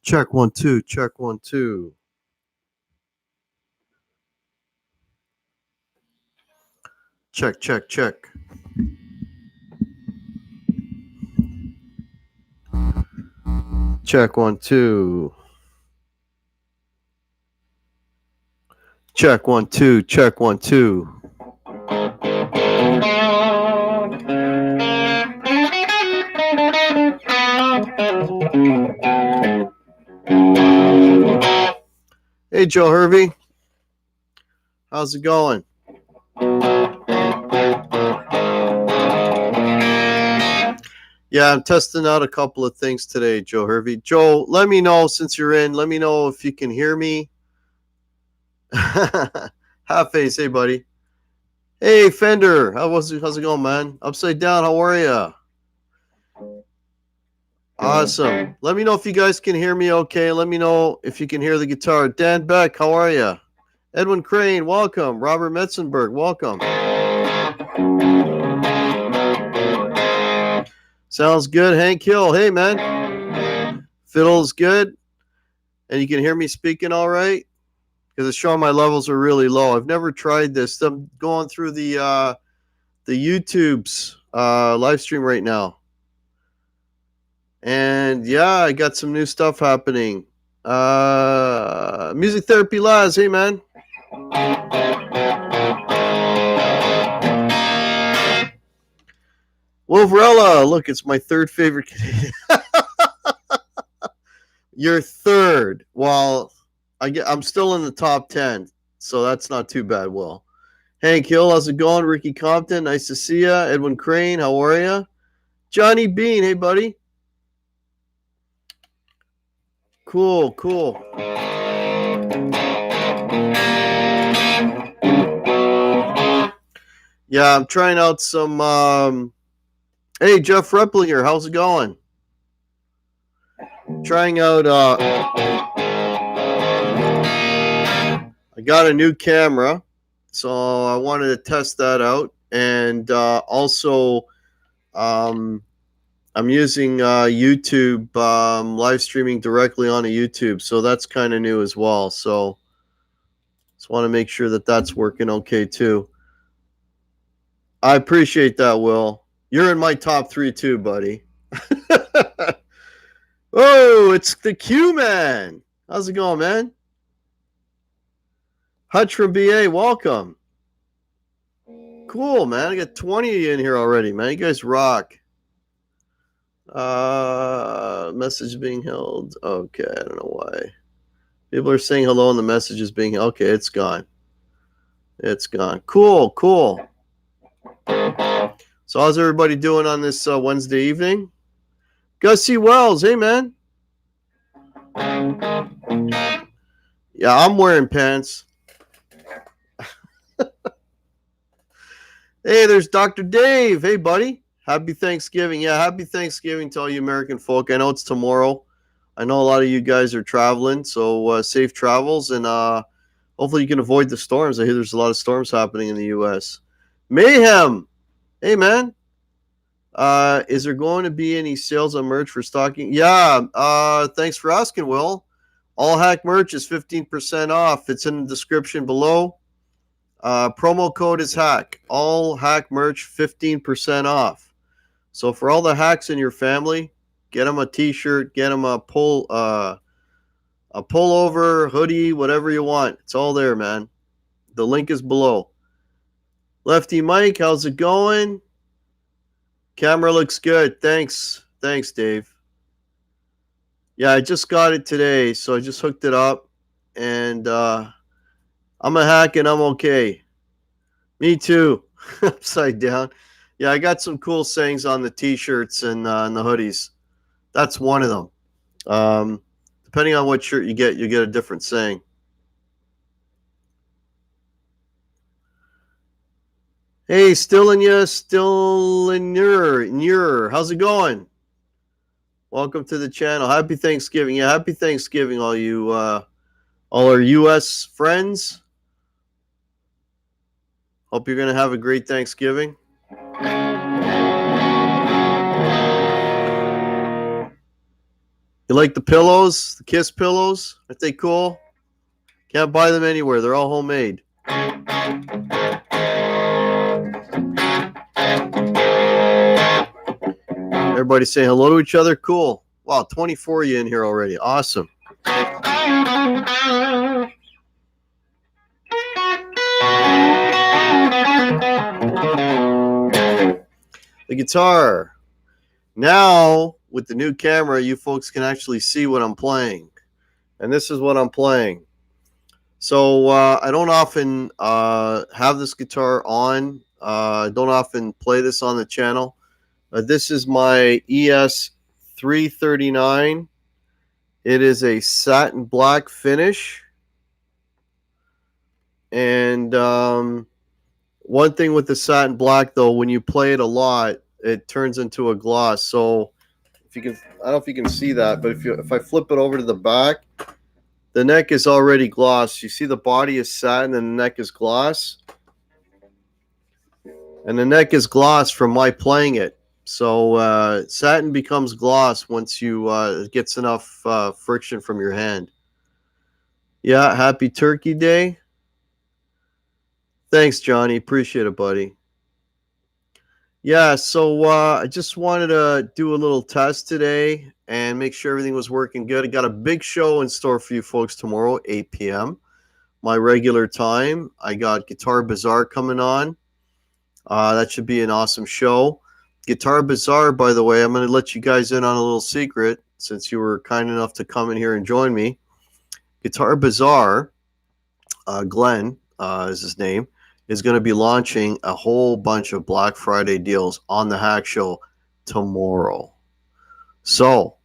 Check 1 2, check 1 2. Check, check, check. Check 1 2. Check 1 2, check 1 2. Hey, Joe Hervey. How's it going? Yeah, I'm testing out a couple of things today, Joe Hervey. Joe, let me know since you're in. Let me know if you can hear me. Half face, hey, buddy. Hey, Fender. How's it going, man? Upside down, how are you? Awesome. Let me know if you guys can hear me okay. Let me know if you can hear the guitar. Dan Beck, how are you? Edwin Crane, welcome. Robert Metzenberg, welcome. Sounds good. Hank Hill, hey, man. Fiddle's good. And you can hear me speaking all right? Because it's showing my levels are really low. I've never tried this. I'm going through the YouTube's live stream right now. And yeah, I got some new stuff happening. Music Therapy Laz, hey man. Wolverella, look, it's my third favorite Canadian. You're third. Well, I'm still in the top 10, so that's not too bad, Will. Hank Hill, how's it going? Ricky Compton, nice to see ya. Edwin Crane, how are you? Johnny Beane, hey buddy. Cool. Yeah, I'm trying out some. Hey, Jeff Replinger, how's it going? Trying out. I got a new camera, so I wanted to test that out, and also, I'm using YouTube live streaming directly onto YouTube, so that's kind of new as well. So, just want to make sure that that's working okay too. I appreciate that, Will. You're in my top 3 too, buddy. Oh, it's the Q-Man. How's it going, man? Hutch from BA, welcome. Cool, man. I got 20 of you in here already, man. You guys rock. Message being held. Okay, I don't know why. People are saying hello and the message is being... Okay, it's gone. It's gone. Cool. So how's everybody doing on this Wednesday evening? Gussie Wells, hey man. Yeah, I'm wearing pants. Hey, there's Dr. Dave. Hey, buddy. Happy Thanksgiving. Yeah, happy Thanksgiving to all you American folk. I know it's tomorrow. I know a lot of you guys are traveling, so safe travels, and hopefully you can avoid the storms. I hear there's a lot of storms happening in the U.S. Mayhem. Hey, man. Is there going to be any sales on merch for stocking? Yeah, thanks for asking, Will. All Hack merch is 15% off. It's in the description below. Promo code is Hack. All Hack merch, 15% off. So for all the hacks in your family, get them a t-shirt, get them a pullover, hoodie, whatever you want. It's all there, man. The link is below. Lefty Mike, how's it going? Camera looks good. Thanks, Dave. Yeah, I just got it today, so I just hooked it up, and I'm a hack and I'm okay. Me too. Upside down. Yeah, I got some cool sayings on the t-shirts and the hoodies. That's one of them. Depending on what shirt you get a different saying. Hey, still in your. How's it going? Welcome to the channel. Happy Thanksgiving. Yeah, happy Thanksgiving, all you All our U.S. friends, hope you're going to have a great Thanksgiving. You like the pillows, the Kiss pillows? Aren't they cool? Can't buy them anywhere. They're all homemade. Everybody saying hello to each other. Cool. Wow, 24 of you in here already. Awesome. The guitar. Now, with the new camera, you folks can actually see what I'm playing. And this is what I'm playing. So I don't often have this guitar on. I don't often play this on the channel. This is my ES339. It is a satin black finish. And one thing with the satin black, though, when you play it a lot, it turns into a gloss. So if you can, I don't know if you can see that, but if I flip it over to the back, the neck is already gloss. You see the body is satin and the neck is gloss. And the neck is gloss from my playing it. So satin becomes gloss once you it gets enough friction from your hand. Yeah, happy Turkey Day. Thanks, Johnny. Appreciate it, buddy. Yeah, so I just wanted to do a little test today and make sure everything was working good. I got a big show in store for you folks tomorrow, 8 p.m., my regular time. I got Guitar Bazaar coming on. That should be an awesome show. Guitar Bazaar, by the way, I'm going to let you guys in on a little secret since you were kind enough to come in here and join me. Guitar Bazaar, Glenn is his name, is going to be launching a whole bunch of Black Friday deals on the Hack Show tomorrow. So,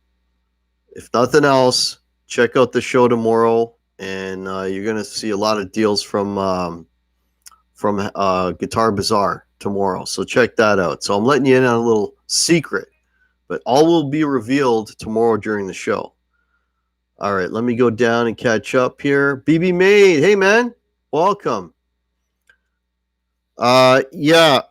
if nothing else, check out the show tomorrow, and you're going to see a lot of deals from Guitar Bazaar tomorrow. So check that out. So I'm letting you in on a little secret, but all will be revealed tomorrow during the show. All right, let me go down and catch up here. BB Maid, hey man, welcome. Yeah,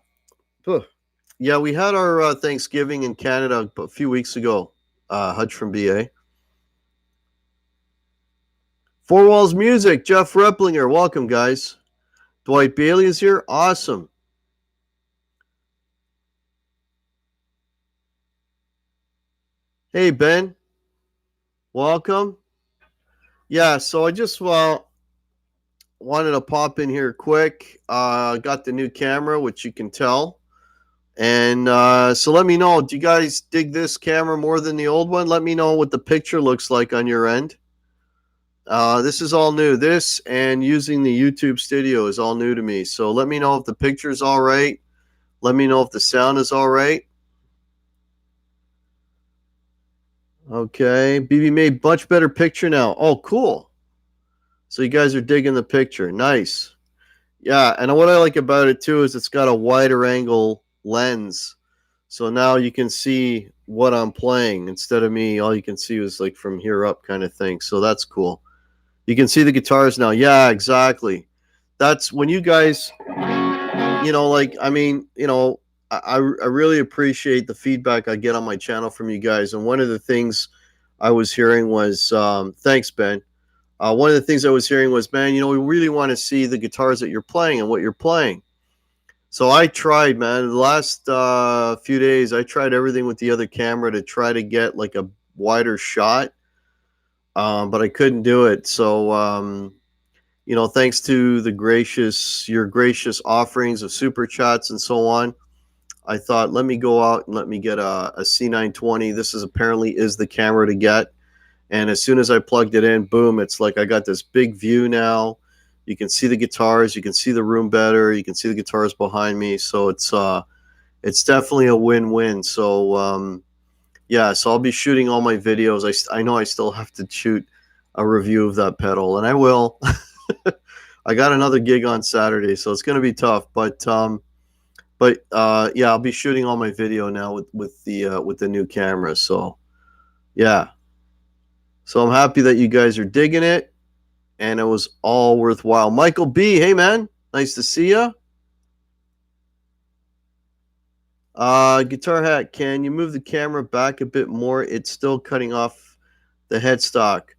we had our Thanksgiving in Canada a few weeks ago. Hutch from BA. Four Walls Music, Jeff Replinger, welcome guys. Dwight Bailey is here, awesome. Hey Ben, welcome. Yeah, so I just wanted to pop in here quick. Got the new camera, which you can tell. And so let me know, do you guys dig this camera more than the old one? Let me know what the picture looks like on your end. This is all new. This and using the YouTube studio is all new to me. So let me know if the picture's all right. Let me know if the sound is all right. Okay, BB made much better picture now. Oh, cool. So you guys are digging the picture. Nice. Yeah, and what I like about it too is it's got a wider angle lens. So now you can see what I'm playing instead of me. All you can see is like from here up kind of thing. So that's cool. You can see the guitars now. Yeah, exactly. That's when you guys, like, I mean, I really appreciate the feedback I get on my channel from you guys. And one of the things I was hearing was, thanks, Ben. One of the things I was hearing was, man, we really want to see the guitars that you're playing and what you're playing. So I tried, man. The last few days, I tried everything with the other camera to try to get like a wider shot, but I couldn't do it. So, thanks to your gracious offerings of super chats and so on, I thought, let me go out and let me get a C920. This apparently is the camera to get. And as soon as I plugged it in, boom, it's like I got this big view now. You can see the guitars, you can see the room better, you can see the guitars behind me. So it's definitely a win-win. So yeah, so I'll be shooting all my videos. I know I still have to shoot a review of that pedal, and I will. I got another gig on Saturday, so it's going to be tough. But yeah, I'll be shooting all my video now with the new camera. So yeah. So I'm happy that you guys are digging it. and it was all worthwhile. Michael B, hey man, nice to see you. Guitar Hat, can you move the camera back a bit more? It's still cutting off the headstock.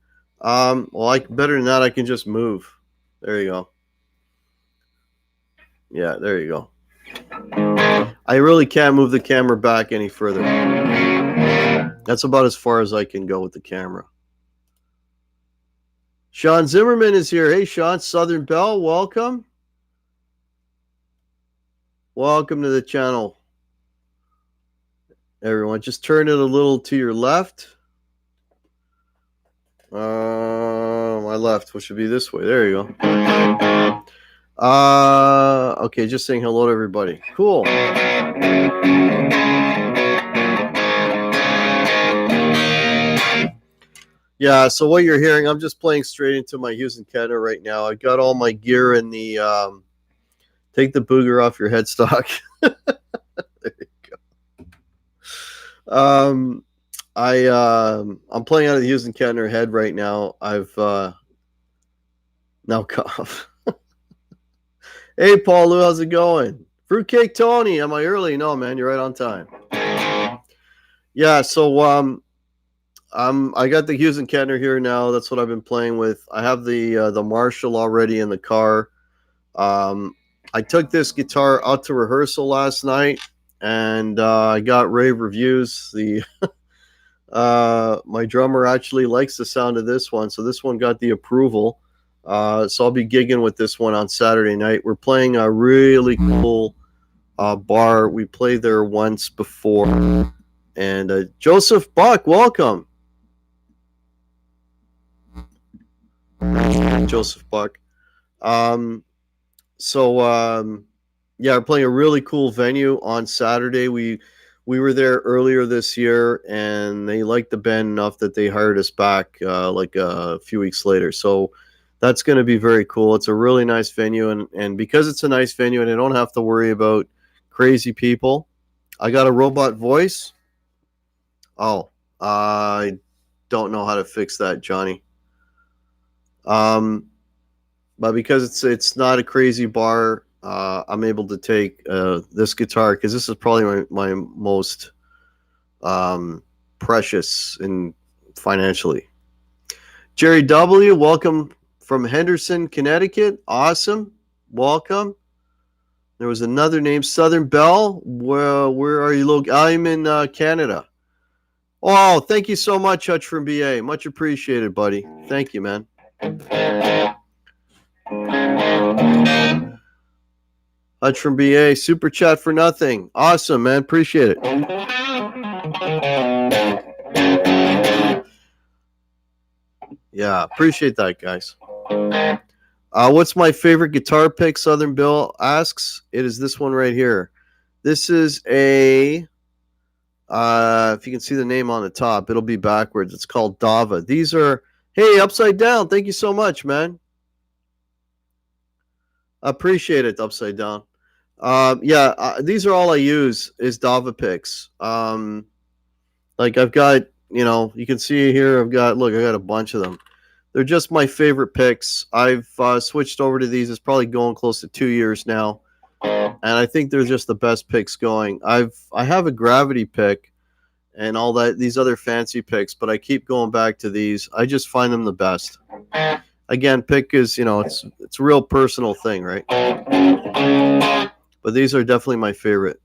Well, better than that, I can just move. There you go. Yeah, there you go. I really can't move the camera back any further. That's about as far as I can go with the camera. Sean Zimmerman is here. Hey, Sean. Southern Belle, welcome. Welcome to the channel. Everyone, just turn it a little to your left. My left, which should be this way. There you go. Okay, just saying hello to everybody. Cool. Yeah, so what you're hearing, I'm just playing straight into my Hughes and Kettner right now. I got all my gear in the take the booger off your headstock. There you go. I'm playing out of the Hughes and Kettner head right now. I've now cough. Hey, Paul Lou, how's it going? Fruitcake Tony, am I early? No, man, you're right on time. Yeah, so I got the Hughes and Kettner here now. That's what I've been playing with. I have the Marshall already in the car. I took this guitar out to rehearsal last night, and I got rave reviews. My drummer actually likes the sound of this one, so this one got the approval. So I'll be gigging with this one on Saturday night. We're playing a really cool bar. We played there once before. And Joseph Buck, welcome. Joseph Buck. Yeah, we're playing a really cool venue on Saturday. We were there earlier this year, and they liked the band enough that they hired us back like a few weeks later. So that's going to be very cool. It's a really nice venue, and because it's a nice venue and I don't have to worry about crazy people, I got a robot voice. Oh, I don't know how to fix that, Johnny. But because it's not a crazy bar, I'm able to take this guitar, because this is probably my most precious in financially. Jerry W., welcome from Henderson, Connecticut. Awesome. Welcome. There was another name, Southern Belle. Where are you located? I'm in Canada. Oh, thank you so much, Hutch from BA. Much appreciated, buddy. Thank you, man. Hutch from BA, super chat for nothing. Awesome, man. Appreciate it. Yeah, appreciate that, guys. What's my favorite guitar pick? Southern Bill asks. It is this one right here. This is a, if you can see the name on the top, it'll be backwards. It's called Dava. These are, hey, Upside Down. Thank you so much, man. Appreciate it, Upside Down. These are all I use is Dava picks. Like I've got, you can see here, I got a bunch of them. They're just my favorite picks. I've switched over to these. It's probably going close to 2 years now, and I think they're just the best picks going. I have a Gravity pick and all that, these other fancy picks, but I keep going back to these. I just find them the best. Again, pick is, it's a real personal thing, right? But these are definitely my favorite.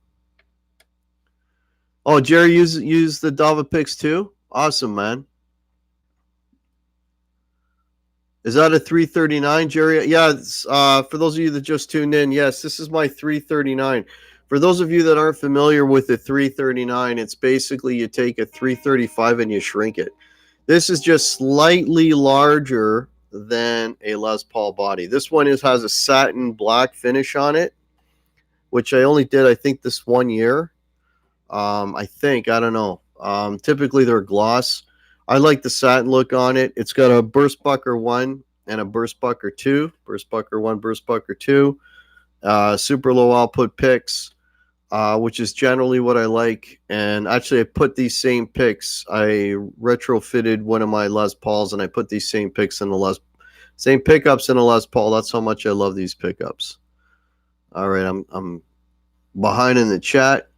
Oh, Jerry use the Dava picks too? Awesome, man. Is that a 339, Jerry? Yeah, for those of you that just tuned in, yes, this is my 339. For those of you that aren't familiar with the 339, it's basically you take a 335 and you shrink it. This is just slightly larger than a Les Paul body. This one has a satin black finish on it, which I only did, I think, this 1 year. I don't know. Typically they're gloss. I like the satin look on it. It's got a Burstbucker 1 and a Burstbucker 2. Burstbucker 1, Burstbucker 2. Super low output picks, which is generally what I like. And actually, I put these same picks. I retrofitted one of my Les Pauls, and I put these same picks in the Same pickups in a Les Paul. That's how much I love these pickups. All right, I'm behind in the chat.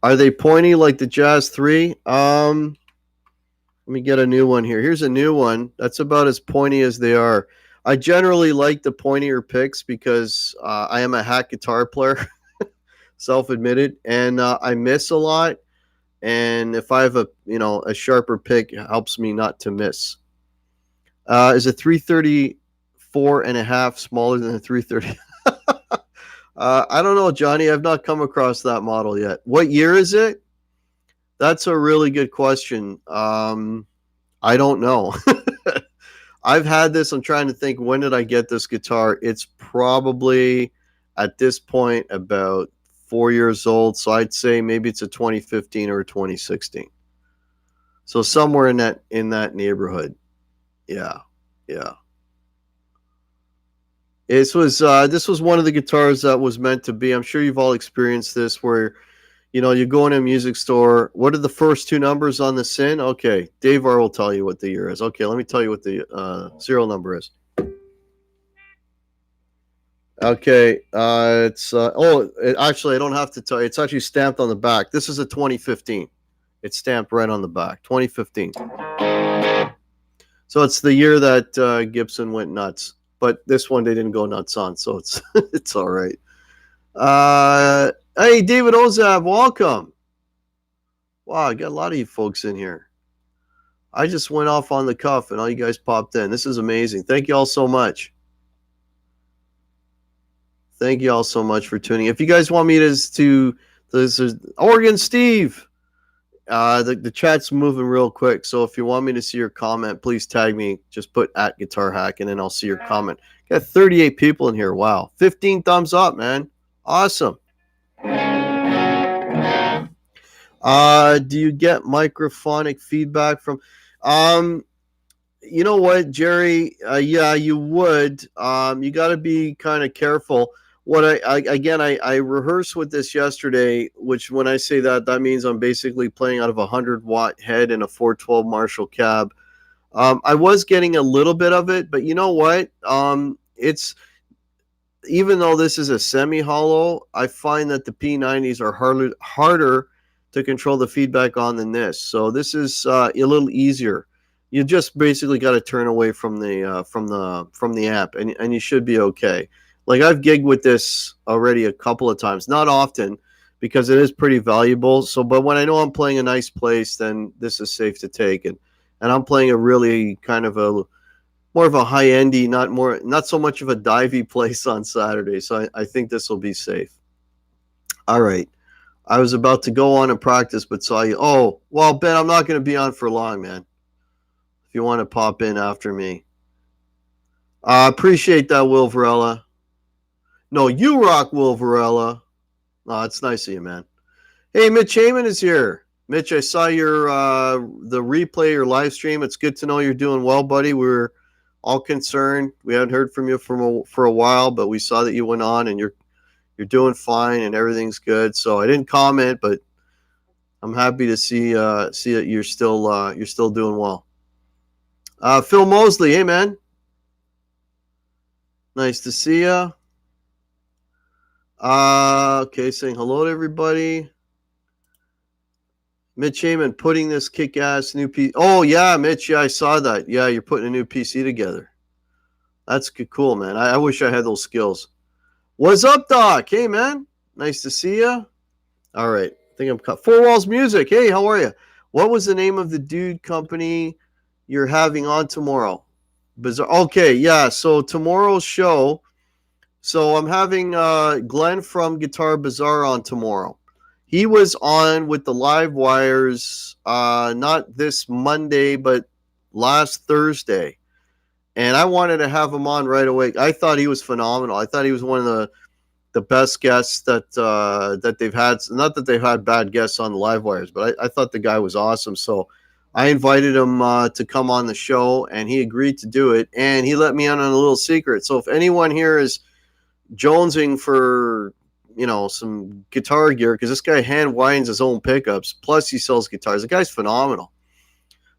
Are they pointy like the Jazz 3? Let me get a new one here. Here's a new one. That's about as pointy as they are. I generally like the pointier picks because I am a hack guitar player, self-admitted, and I miss a lot. And if I have a sharper pick, it helps me not to miss. Is a 334 and a half smaller than a 330? I don't know, Johnny. I've not come across that model yet. What year is it? That's a really good question. I don't know. I've had this. I'm trying to think, when did I get this guitar? It's probably at this point about 4 years old. So I'd say maybe it's a 2015 or a 2016. So somewhere in that neighborhood. Yeah. This was one of the guitars that was meant to be. I'm sure you've all experienced this, where you go in a music store. What are the first two numbers on the SIN? Okay, Dave R will tell you what the year is. Okay, let me tell you what the serial number is. Okay, actually, I don't have to tell you. It's actually stamped on the back. This is a 2015. It's stamped right on the back. 2015. So it's the year that Gibson went nuts. But this one they didn't go nuts on, so it's it's all right. Hey, David Ozab, welcome. Wow, I got a lot of you folks in here. I just went off on the cuff, and all you guys popped in. This is amazing. Thank you all so much. Thank you all so much for tuning. If you guys want me to this is Oregon Steve. The chat's moving real quick, so if you want me to see your comment, please tag me. Just put @GuitarHack, and then I'll see your comment. Got 38 people in here. Wow, 15 thumbs up, man. Awesome. Do you get microphonic feedback from? You know what, Jerry? Yeah, you would. You got to be kind of careful. What I rehearsed with this yesterday, which when I say that means I'm basically playing out of a 100-watt head and a 412 Marshall cab. I was getting a little bit of it, but you know what? It's, even though this is a semi-hollow, I find that the P90s are harder to control the feedback on than this. So this is a little easier. You just basically got to turn away from the amp, and you should be okay. Like, I've gigged with this already a couple of times, not often, because it is pretty valuable. So, but when I know I'm playing a nice place, then this is safe to take. And I'm playing a really kind of more of a high-endy, not so much of a divey place on Saturday. So I think this will be safe. All right. I was about to go on and practice, but saw you. Oh, well, Ben, I'm not going to be on for long, man. If you want to pop in after me. Appreciate that, Will Varela. No, you rock, Will Varela. Oh, it's nice of you, man. Hey, Mitch Heyman is here. Mitch, I saw your the replay, your live stream. It's good to know you're doing well, buddy. We're all concerned. We haven't heard from you for a while, but we saw that you went on, and you're doing fine and everything's good. So I didn't comment, but I'm happy to see that you're still doing well. Phil Mosley, hey man, nice to see you. Okay, saying hello to everybody. Mitch Heyman putting this kick-ass new PC. Oh yeah, Mitch, yeah, I saw that. Yeah, you're putting a new PC together. That's cool, man. I wish I had those skills. What's up, Doc? Hey, man. Nice to see you. All right. I think I'm cut. Four Walls Music. Hey, how are you? What was the name of the dude company you're having on tomorrow? Bizarre. Okay, yeah. So tomorrow's show. So I'm having Glenn from Guitar Bazaar on tomorrow. He was on with the Live Wires not this Monday, but last Thursday. And I wanted to have him on right away. I thought he was phenomenal. I thought he was one of the best guests that they've had. Not that they've had bad guests on the Live Wires, but I thought the guy was awesome. So I invited him to come on the show, and he agreed to do it. And he let me in on a little secret. So if anyone here is jonesing for, some guitar gear, because this guy hand winds his own pickups, plus he sells guitars. The guy's phenomenal.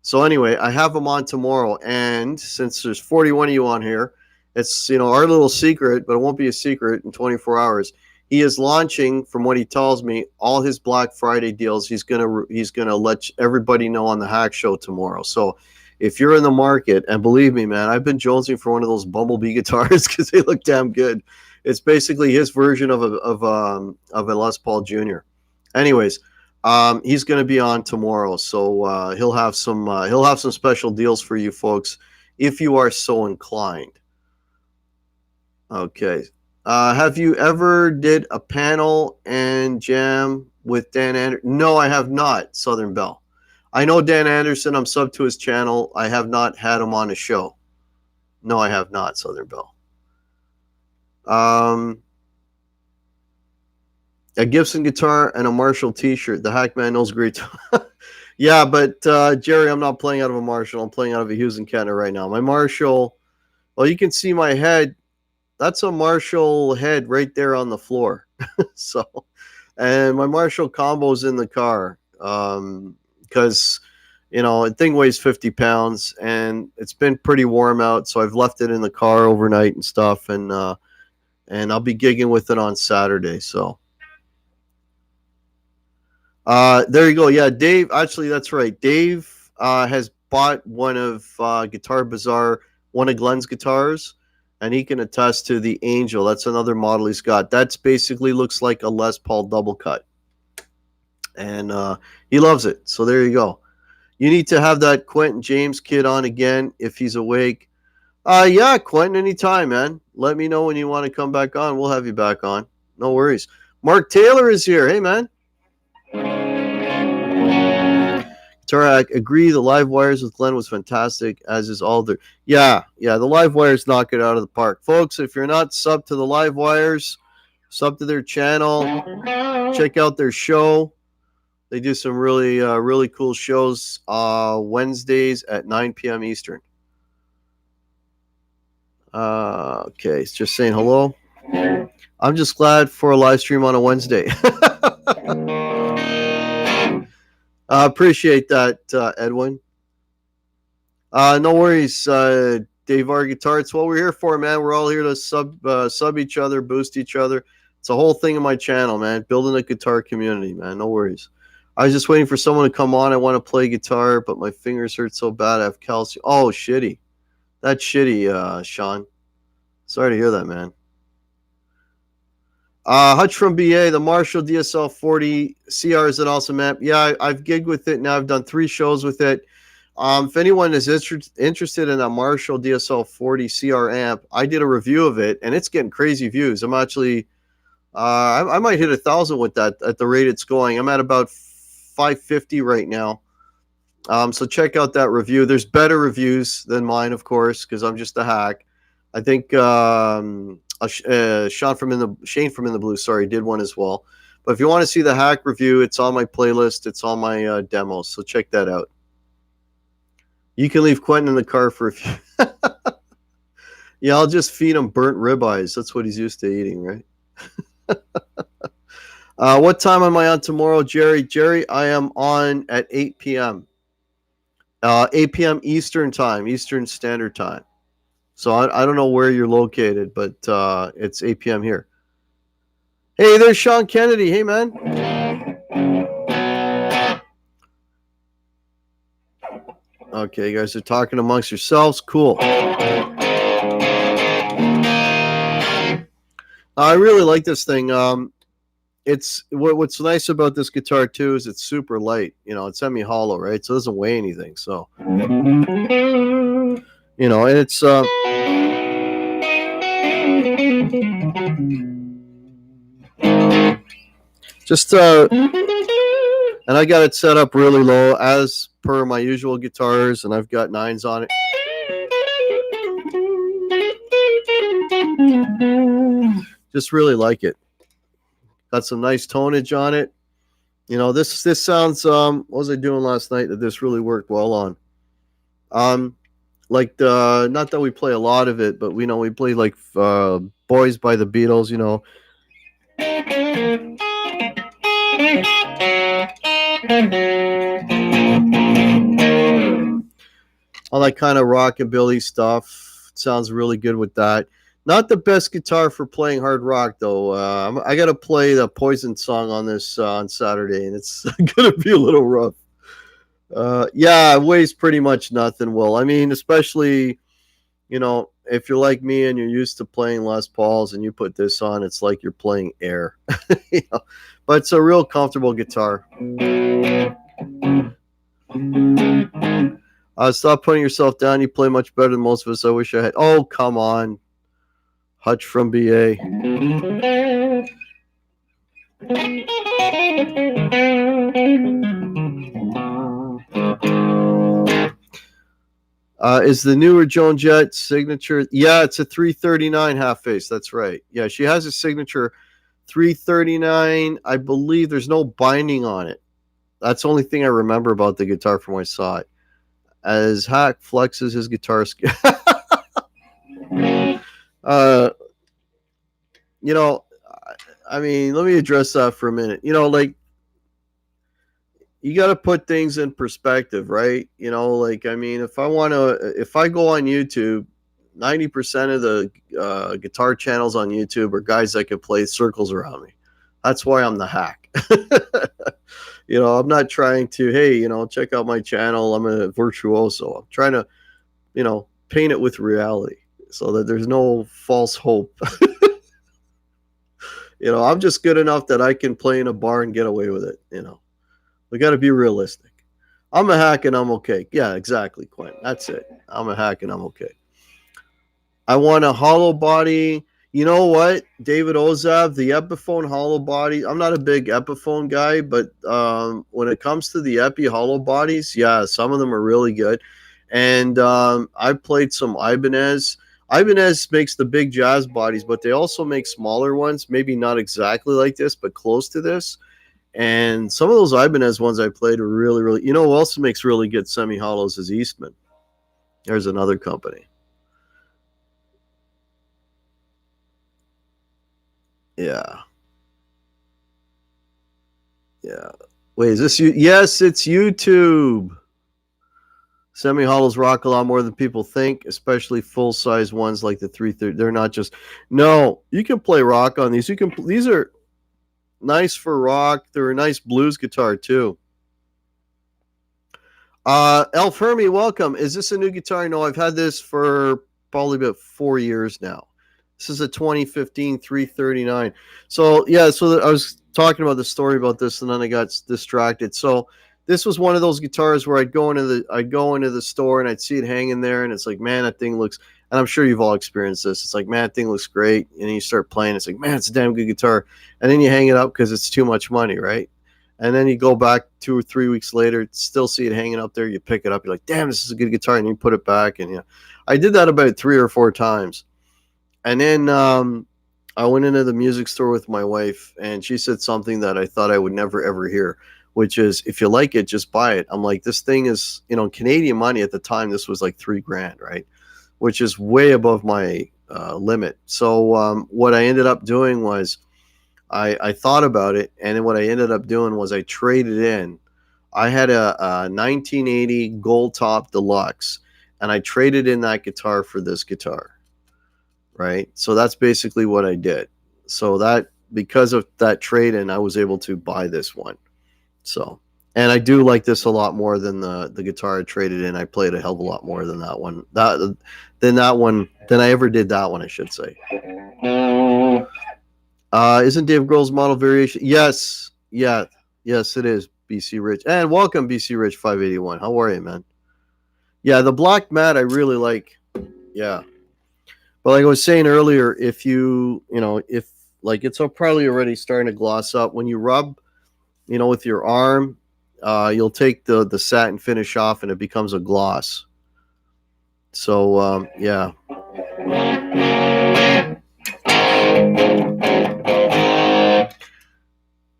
So anyway, I have him on tomorrow, and since there's 41 of you on here, it's our little secret, but it won't be a secret in 24 hours. He is launching, from what he tells me, all his Black Friday deals. He's gonna let everybody know on the Hack Show tomorrow. So if you're in the market, and believe me, man, I've been jonesing for one of those Bumblebee guitars because they look damn good. It's basically his version of a Les Paul Jr. Anyways, he's going to be on tomorrow, so he'll have some special deals for you folks if you are so inclined. Okay. Have you ever did a panel and jam with Dan Anderson? No, I have not, Southern Belle. I know Dan Anderson. I'm sub to his channel. I have not had him on a show. No, I have not, Southern Belle. A Gibson guitar and a Marshall t-shirt. The Hackman knows great. Yeah, but Jerry, I'm not playing out of a Marshall. I'm playing out of a Hughes and Kettner right now. My Marshall, well, you can see my head. That's a Marshall head right there on the floor. So, and my Marshall combo's in the car because, the thing weighs 50 pounds and it's been pretty warm out. So I've left it in the car overnight and stuff. And I'll be gigging with it on Saturday. So. There you go. Yeah, Dave. Actually, that's right. Dave has bought one of Guitar Bazaar, one of Glenn's guitars, and he can attest to the Angel. That's another model he's got. That's basically looks like a Les Paul double cut, and he loves it. So there you go. You need to have that Quentin James kid on again if he's awake. Yeah, Quentin, anytime, man. Let me know when you want to come back on. We'll have you back on. No worries. Mark Taylor is here. Hey, man. Tarak, agree. The live wires with Glenn was fantastic, as is Alder. Yeah, the live wires knock it out of the park. Folks, if you're not sub to the live wires, sub to their channel, check out their show. They do some really cool shows Wednesdays at 9 p.m. Eastern. Okay, it's just saying hello. I'm just glad for a live stream on a Wednesday. Appreciate that, Edwin. No worries, Dave R Guitar. It's what we're here for, man. We're all here to sub each other, boost each other. It's a whole thing in my channel, man. Building a guitar community, man. No worries. I was just waiting for someone to come on. I want to play guitar, but my fingers hurt so bad. I have calcium. Oh, shitty. That's shitty, Sean. Sorry to hear that, man. Hutch from BA, the Marshall DSL 40 CR is an awesome amp. Yeah, I've gigged with it now. I've done 3 shows with it. If anyone is interested in a Marshall DSL 40 CR amp, I did a review of it, and it's getting crazy views. I'm actually, I might hit 1,000 with that at the rate it's going. I'm at about 550 right now. So check out that review. There's better reviews than mine, of course, because I'm just a hack. I think Shane from In the Blue, sorry, did one as well. But if you want to see the hack review, it's on my playlist. It's on my demos, so check that out. You can leave Quentin in the car for a few. Yeah, I'll just feed him burnt ribeyes. That's what he's used to eating, right? What time am I on tomorrow, Jerry? Jerry, I am on at 8 p.m. 8 p.m. Eastern time, Eastern Standard Time. So I don't know where you're located, but it's 8 p.m. here. Hey, there's Sean Kennedy. Hey, man. Okay, you guys are talking amongst yourselves. Cool. I really like this thing. It's what's nice about this guitar too is it's super light. It's semi-hollow, right? So it doesn't weigh anything. So and it's just and I got it set up really low as per my usual guitars, and I've got 9s on it. Just really like it. Got some nice tonage on it. This sounds what was I doing last night that this really worked well on? Like not that we play a lot of it, but we play like Boys by the Beatles, all that kind of rockabilly stuff. Sounds really good with that. Not the best guitar for playing hard rock, though. I got to play the Poison song on this on Saturday, and it's going to be a little rough. Yeah, it weighs pretty much nothing, Will. I mean, especially, if you're like me and you're used to playing Les Pauls and you put this on, it's like you're playing air. But it's a real comfortable guitar. Stop putting yourself down. You play much better than most of us. I wish I had. Oh, come on. Hutch from BA. Is the newer Joan Jett signature? Yeah, it's a 339 half face. That's right. Yeah, she has a signature 339. I believe there's no binding on it. That's the only thing I remember about the guitar from when I saw it. As Hack flexes his guitar skill. I mean, let me address that for a minute. Like, you got to put things in perspective, right? I mean, if I go on YouTube, 90% of the guitar channels on YouTube are guys that can play circles around me. That's why I'm the hack. I'm not trying to, hey, check out my channel. I'm a virtuoso. I'm trying to, paint it with reality so that there's no false hope. I'm just good enough that I can play in a bar and get away with it. We got to be realistic. I'm a hack and I'm okay. Yeah, exactly, Quinn. That's it. I'm a hack and I'm okay. I want a hollow body. You know what, David Ozav, the Epiphone hollow body. I'm not a big Epiphone guy, but when it comes to the Epi hollow bodies, yeah, some of them are really good. And I've played some Ibanez. Ibanez makes the big jazz bodies, but they also make smaller ones, maybe not exactly like this, but close to this. And some of those Ibanez ones I played are really, really, who also makes really good semi-hollows is Eastman. There's another company. Yeah. Yeah. Wait, is this you? Yes, it's YouTube. Semi-hollows rock a lot more than people think, especially full-size ones like the 330. They're not just... No, you can play rock on these. These are nice for rock. They're a nice blues guitar, too. Elf Hermie, welcome. Is this a new guitar? No, I've had this for probably about 4 years now. This is a 2015 339. So, yeah, I was talking about the story about this, and then I got distracted. So, this was one of those guitars where I'd go into the store and I'd see it hanging there, and it's like, man, that thing looks, and I'm sure you've all experienced this. It's like, man, that thing looks great. And then you start playing. It's like, man, it's a damn good guitar. And then you hang it up because it's too much money, right? And then you go back 2 or 3 weeks later, still see it hanging up there. You pick it up. You're like, damn, this is a good guitar. And you put it back. And I did that about 3 or 4 times. And then I went into the music store with my wife, and she said something that I thought I would never, ever hear, which is, if you like it, just buy it. I'm like, this thing is, Canadian money at the time, this was like $3,000, right? Which is way above my limit. So what I ended up doing was I thought about it, and then what I ended up doing was I traded in. I had a 1980 Gold Top Deluxe, and I traded in that guitar for this guitar, right? So that's basically what I did. So that, because of that trade-in, I was able to buy this one. So, and I do like this a lot more than the guitar I traded in. I played a hell of a lot more than that one. Than I ever did that one, I should say. Isn't Dave Grohl's model variation? Yes. Yeah. Yes, it is. BC Rich. And welcome, BC Rich 581. How are you, man? Yeah, the black matte I really like. Yeah. But like I was saying earlier, if it's probably already starting to gloss up. When you rub, with your arm, you'll take the satin finish off and it becomes a gloss. So, yeah.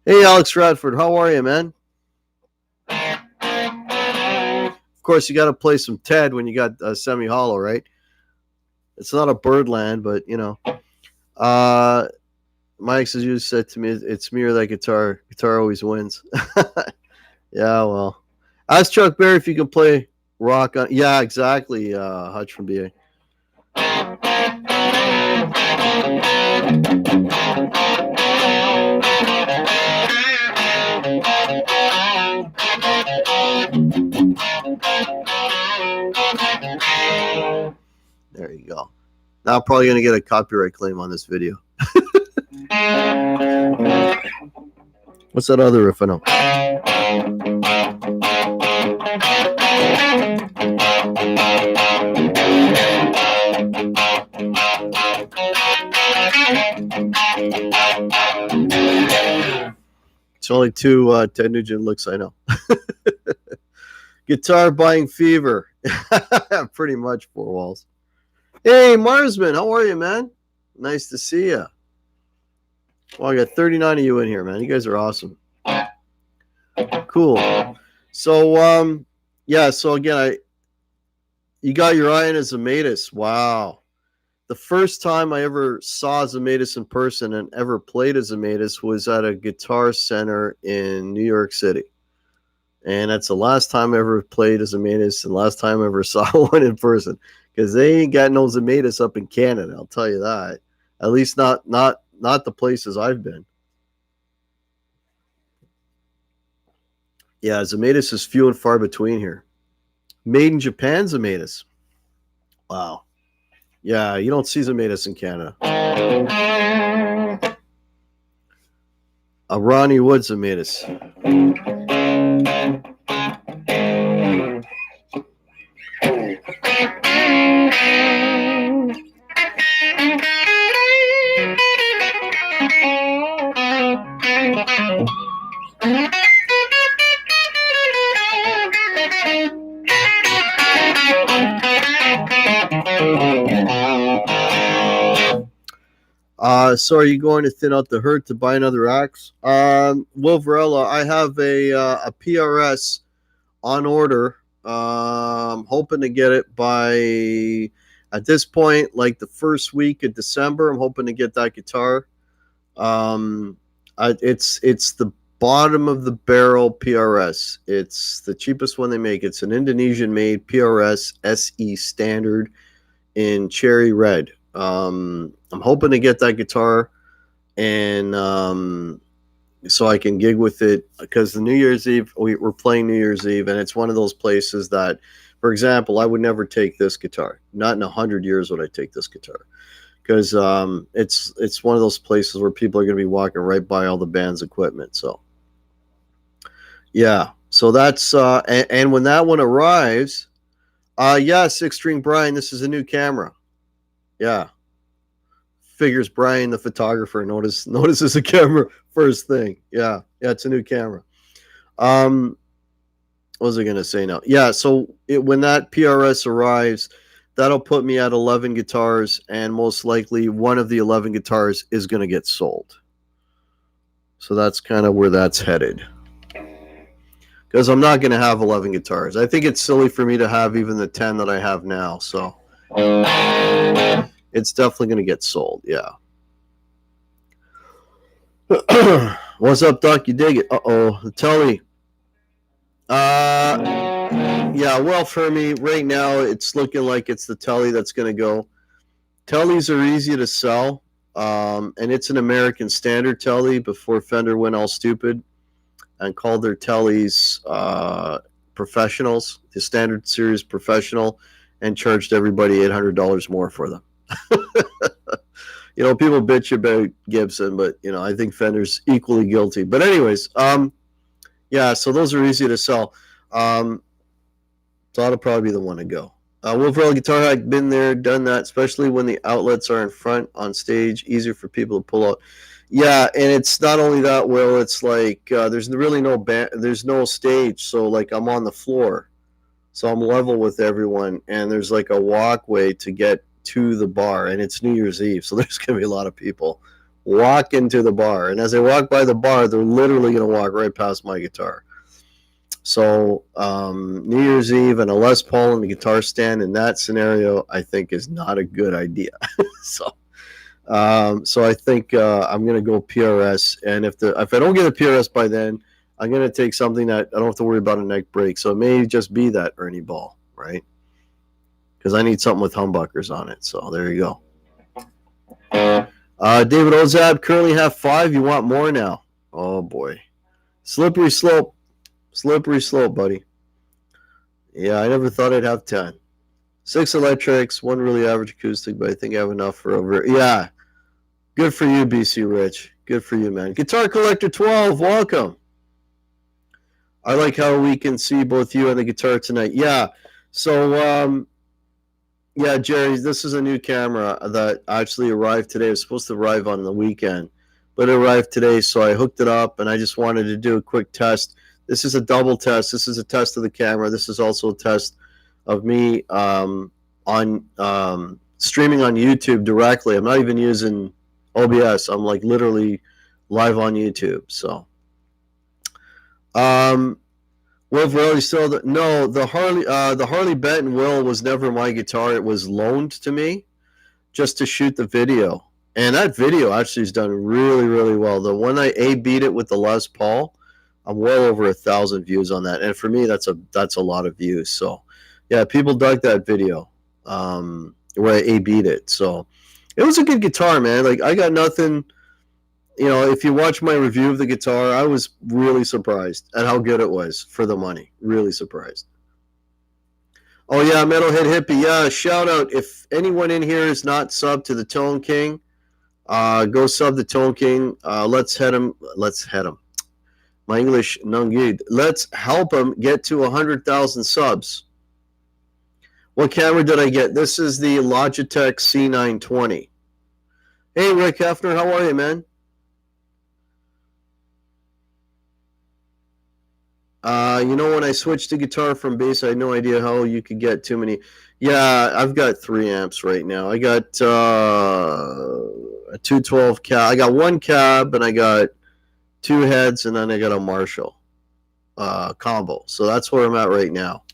Hey, Alex Radford, how are you, man? Of course, you got to play some Ted when you got semi-hollow, right? It's not a Birdland, but, Mike says, you said to me, it's me or that guitar. Guitar always wins. Yeah, well. Ask Chuck Berry if you can play rock on. Yeah, exactly. Hutch from BA. There you go. Now I'm probably going to get a copyright claim on this video. What's that other riff I know? It's only two Ted Nugent looks I know. Guitar buying fever. Pretty much, four walls. Hey, Marsman, how are you, man? Nice to see you. Well, I got 39 of you in here, man. You guys are awesome. Cool. So, yeah, so again, you got your eye on a Zematis. Wow. The first time I ever saw Zematis in person and ever played a Zematis was at a Guitar Center in New York City. And that's the last time I ever played a Zematis and last time I ever saw one in person. Because they ain't got no Zematis up in Canada, I'll tell you that. At least not the places I've been. Yeah, Zematis is few and far between here. Made in Japan Zematis. Wow. Yeah, you don't see Zematis in Canada. A Ronnie Wood Zematis. So are you going to thin out the herd to buy another axe? Will Varela, I have a PRS on order. Hoping to get it by, at this point, like the first week of December. I'm hoping to get that guitar. It's the bottom of the barrel PRS. It's the cheapest one they make. It's an Indonesian-made PRS SE standard in cherry red. I'm hoping to get that guitar and so I can gig with it, because the New Year's Eve, we're playing New Year's Eve, and it's one of those places that, for example, I would never take this guitar. Not in 100 years would I take this guitar, because it's one of those places where people are going to be walking right by all the band's equipment. So yeah, so that's and when that one arrives, yeah, Six String Brian, this is a new camera. Yeah. Figures Brian, the photographer, notices a camera first thing. Yeah, it's a new camera. What was I going to say now? Yeah, so when that PRS arrives, that'll put me at 11 guitars, and most likely one of the 11 guitars is going to get sold. So that's kind of where that's headed. Because I'm not going to have 11 guitars. I think it's silly for me to have even the 10 that I have now, so it's definitely going to get sold, yeah. What's up, Doc? You dig it? Uh-oh, the Telly. Yeah, well, for me, right now, it's looking like it's the Telly that's going to go. Tellys are easy to sell, and it's an American standard Telly before Fender went all stupid and called their Tellys professionals, the standard series professional, and charged everybody $800 more for them. You know, people bitch about Gibson, but you know, I think Fender's equally guilty. But anyways, yeah, so those are easy to sell. So that'll probably be the one to go. Wolverine Guitar Hack, been there, done that, especially when the outlets are in front on stage, easier for people to pull out. Yeah, and it's not only that, Will, it's like there's really there's no stage, so like I'm on the floor, so I'm level with everyone, and there's like a walkway to get to the bar, and it's New Year's Eve, so there's going to be a lot of people walking to the bar, and as they walk by the bar, they're literally going to walk right past my guitar. So New Year's Eve and a Les Paul and the guitar stand in that scenario, I think, is not a good idea. So I think I'm going to go PRS, and if I don't get a PRS by then, I'm going to take something that I don't have to worry about a neck break. So it may just be that Ernie Ball. right? Because I need something with humbuckers on it. So there you go. David Ozab, currently have 5. You want more now? Oh boy. Slippery slope. Slippery slope, buddy. Yeah, I never thought I'd have 10. 6 electrics, 1 really average acoustic, but I think I have enough for over. Yeah. Good for you, BC Rich. Good for you, man. Guitar Collector 12, welcome. I like how we can see both you and the guitar tonight. Yeah. So, yeah, Jerry, this is a new camera that actually arrived today. It was supposed to arrive on the weekend, but it arrived today, so I hooked it up, and I just wanted to do a quick test. This is a double test. This is a test of the camera. This is also a test of me on streaming on YouTube directly. I'm not even using OBS. I'm like literally live on YouTube. So, Will Verrilli still no, the Harley Benton Will was never my guitar. It was loaned to me just to shoot the video, and that video actually is done really, really well. The one I beat it with the Les Paul, I'm well over 1,000 views on that, and for me that's a lot of views. So yeah, people dug that video where I beat it. So it was a good guitar, man. Like, I got nothing. You know, if you watch my review of the guitar, I was really surprised at how good it was for the money. Really surprised. Oh, yeah, Metalhead Hippie. Yeah, shout out. If anyone in here is not subbed to the Tone King, go sub the Tone King. Let's head him. My English, non good. Let's help him get to 100,000 subs. What camera did I get? This is the Logitech C920. Hey, Rick Hefner, how are you, man? You know, when I switched to guitar from bass, I had no idea how you could get too many. Yeah, I've got 3 amps right now. I got a 212 cab. I got 1 cab, and I got 2 heads, and then I got a Marshall combo. So that's where I'm at right now.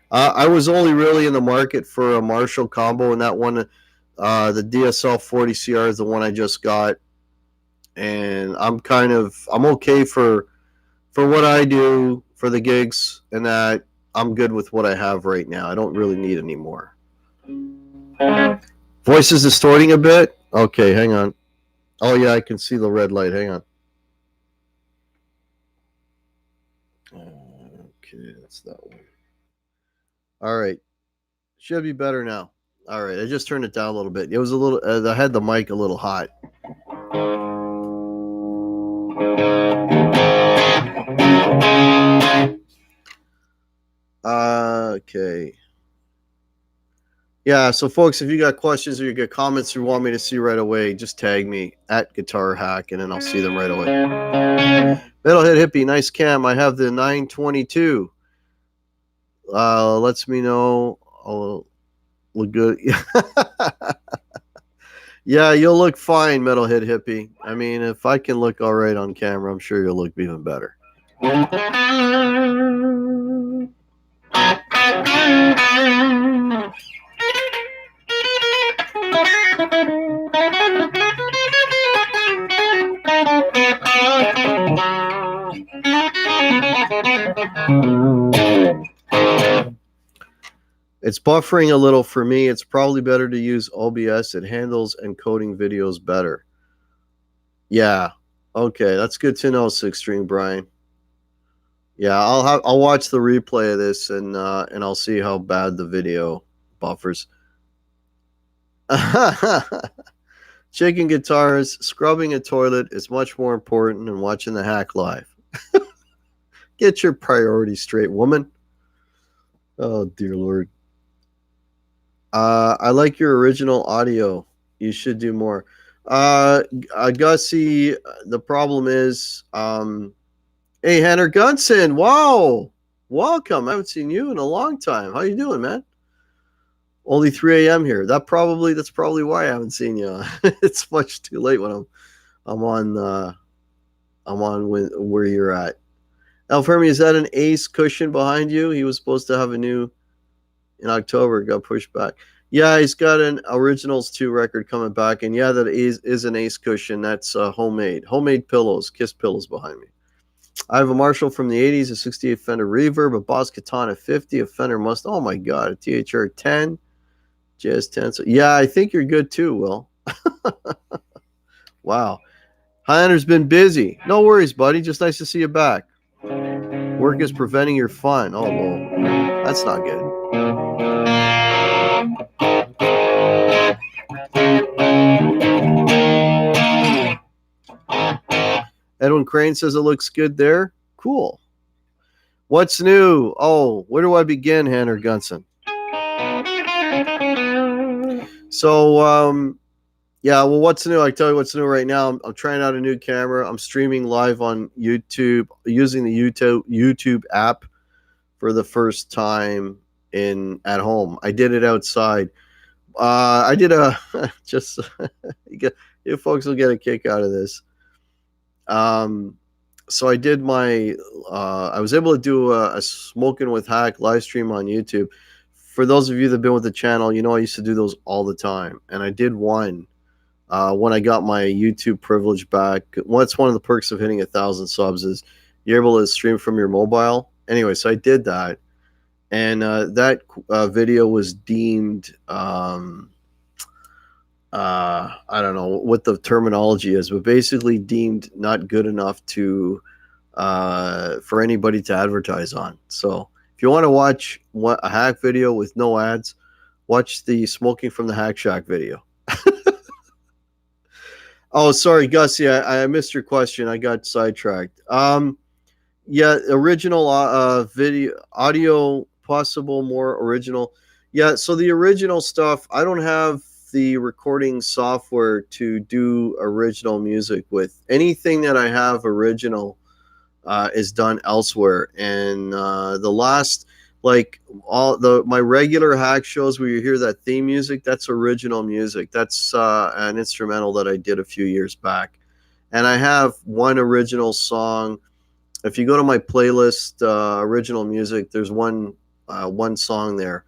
I was only really in the market for a Marshall combo, and that one, the DSL 40 CR is the one I just got. And I'm okay for what I do for the gigs, and that I'm good with what I have right now. I don't really need any more. Voice is distorting a bit. Okay, hang on. Oh yeah, I can see the red light. Hang on. Okay, that's that one. All right, should be better now. All right, I just turned it down a little bit. It was a little. I had the mic a little hot. Okay. Yeah, so folks, if you got questions or you got comments you want me to see right away, just tag me at Guitar Hack, and then I'll see them right away. Metalhead Hippie, nice cam. I have the 922. Lets me know I'll look good. Yeah, you'll look fine, Metalhead Hippie. I mean, if I can look all right on camera, I'm sure you'll look even better. It's buffering a little for me. It's probably better to use OBS. It handles encoding videos better. Yeah. Okay, that's good to know, Six String Brian. Yeah, I'll watch the replay of this, and I'll see how bad the video buffers. ChickNGuitars, scrubbing a toilet is much more important than watching the hack live. Get your priorities straight, woman. Oh, dear Lord. I like your original audio. You should do more. Gussie, the problem is, hey, Hannah Gunson, wow, welcome. I haven't seen you in a long time. How you doing, man? Only 3 a.m. here. That's probably why I haven't seen you. It's much too late when I'm on where you're at. Alfermi, is that an Ace cushion behind you? He was supposed to have a new in October, got pushed back. Yeah, he's got an Originals 2 record coming back, and yeah, that is an Ace cushion. That's homemade pillows, Kiss pillows behind me. I have a Marshall from the 80s, a 68 Fender Reverb, a Boss Katana 50, a Fender Mustang. Oh my God, a THR 10, Jazz 10. So, yeah, I think you're good too, Will. Wow. Hunter's been busy. No worries, buddy. Just nice to see you back. Work is preventing your fun. Oh, well, that's not good. Edwin Crane says it looks good there. Cool. What's new? Oh, where do I begin, Hannah Gunson? So, yeah, well, what's new? I tell you what's new right now. I'm trying out a new camera. I'm streaming live on YouTube using the YouTube app for the first time at home. I did it outside. I did a just you folks will get a kick out of this. So I did I was able to do a Smoking with Hack live stream on YouTube. For those of you that have been with the channel, you know I used to do those all the time, and I did one when I got my YouTube privilege back. What's one of the perks of hitting 1,000 subs is you're able to stream from your mobile. Anyway, so I did that, and that video was deemed I don't know what the terminology is, but basically deemed not good enough to for anybody to advertise on. So if you want to watch a hack video with no ads, watch the Smoking from the Hack Shack video. Oh, sorry, Gussie, I missed your question. I got sidetracked. Yeah, original video, audio, possible more original. Yeah, so the original stuff, I don't have the recording software to do original music with. Anything that I have original is done elsewhere. And the last, like my regular hack shows where you hear that theme music, that's original music. That's an instrumental that I did a few years back. And I have one original song. If you go to my playlist, original music, there's one song there.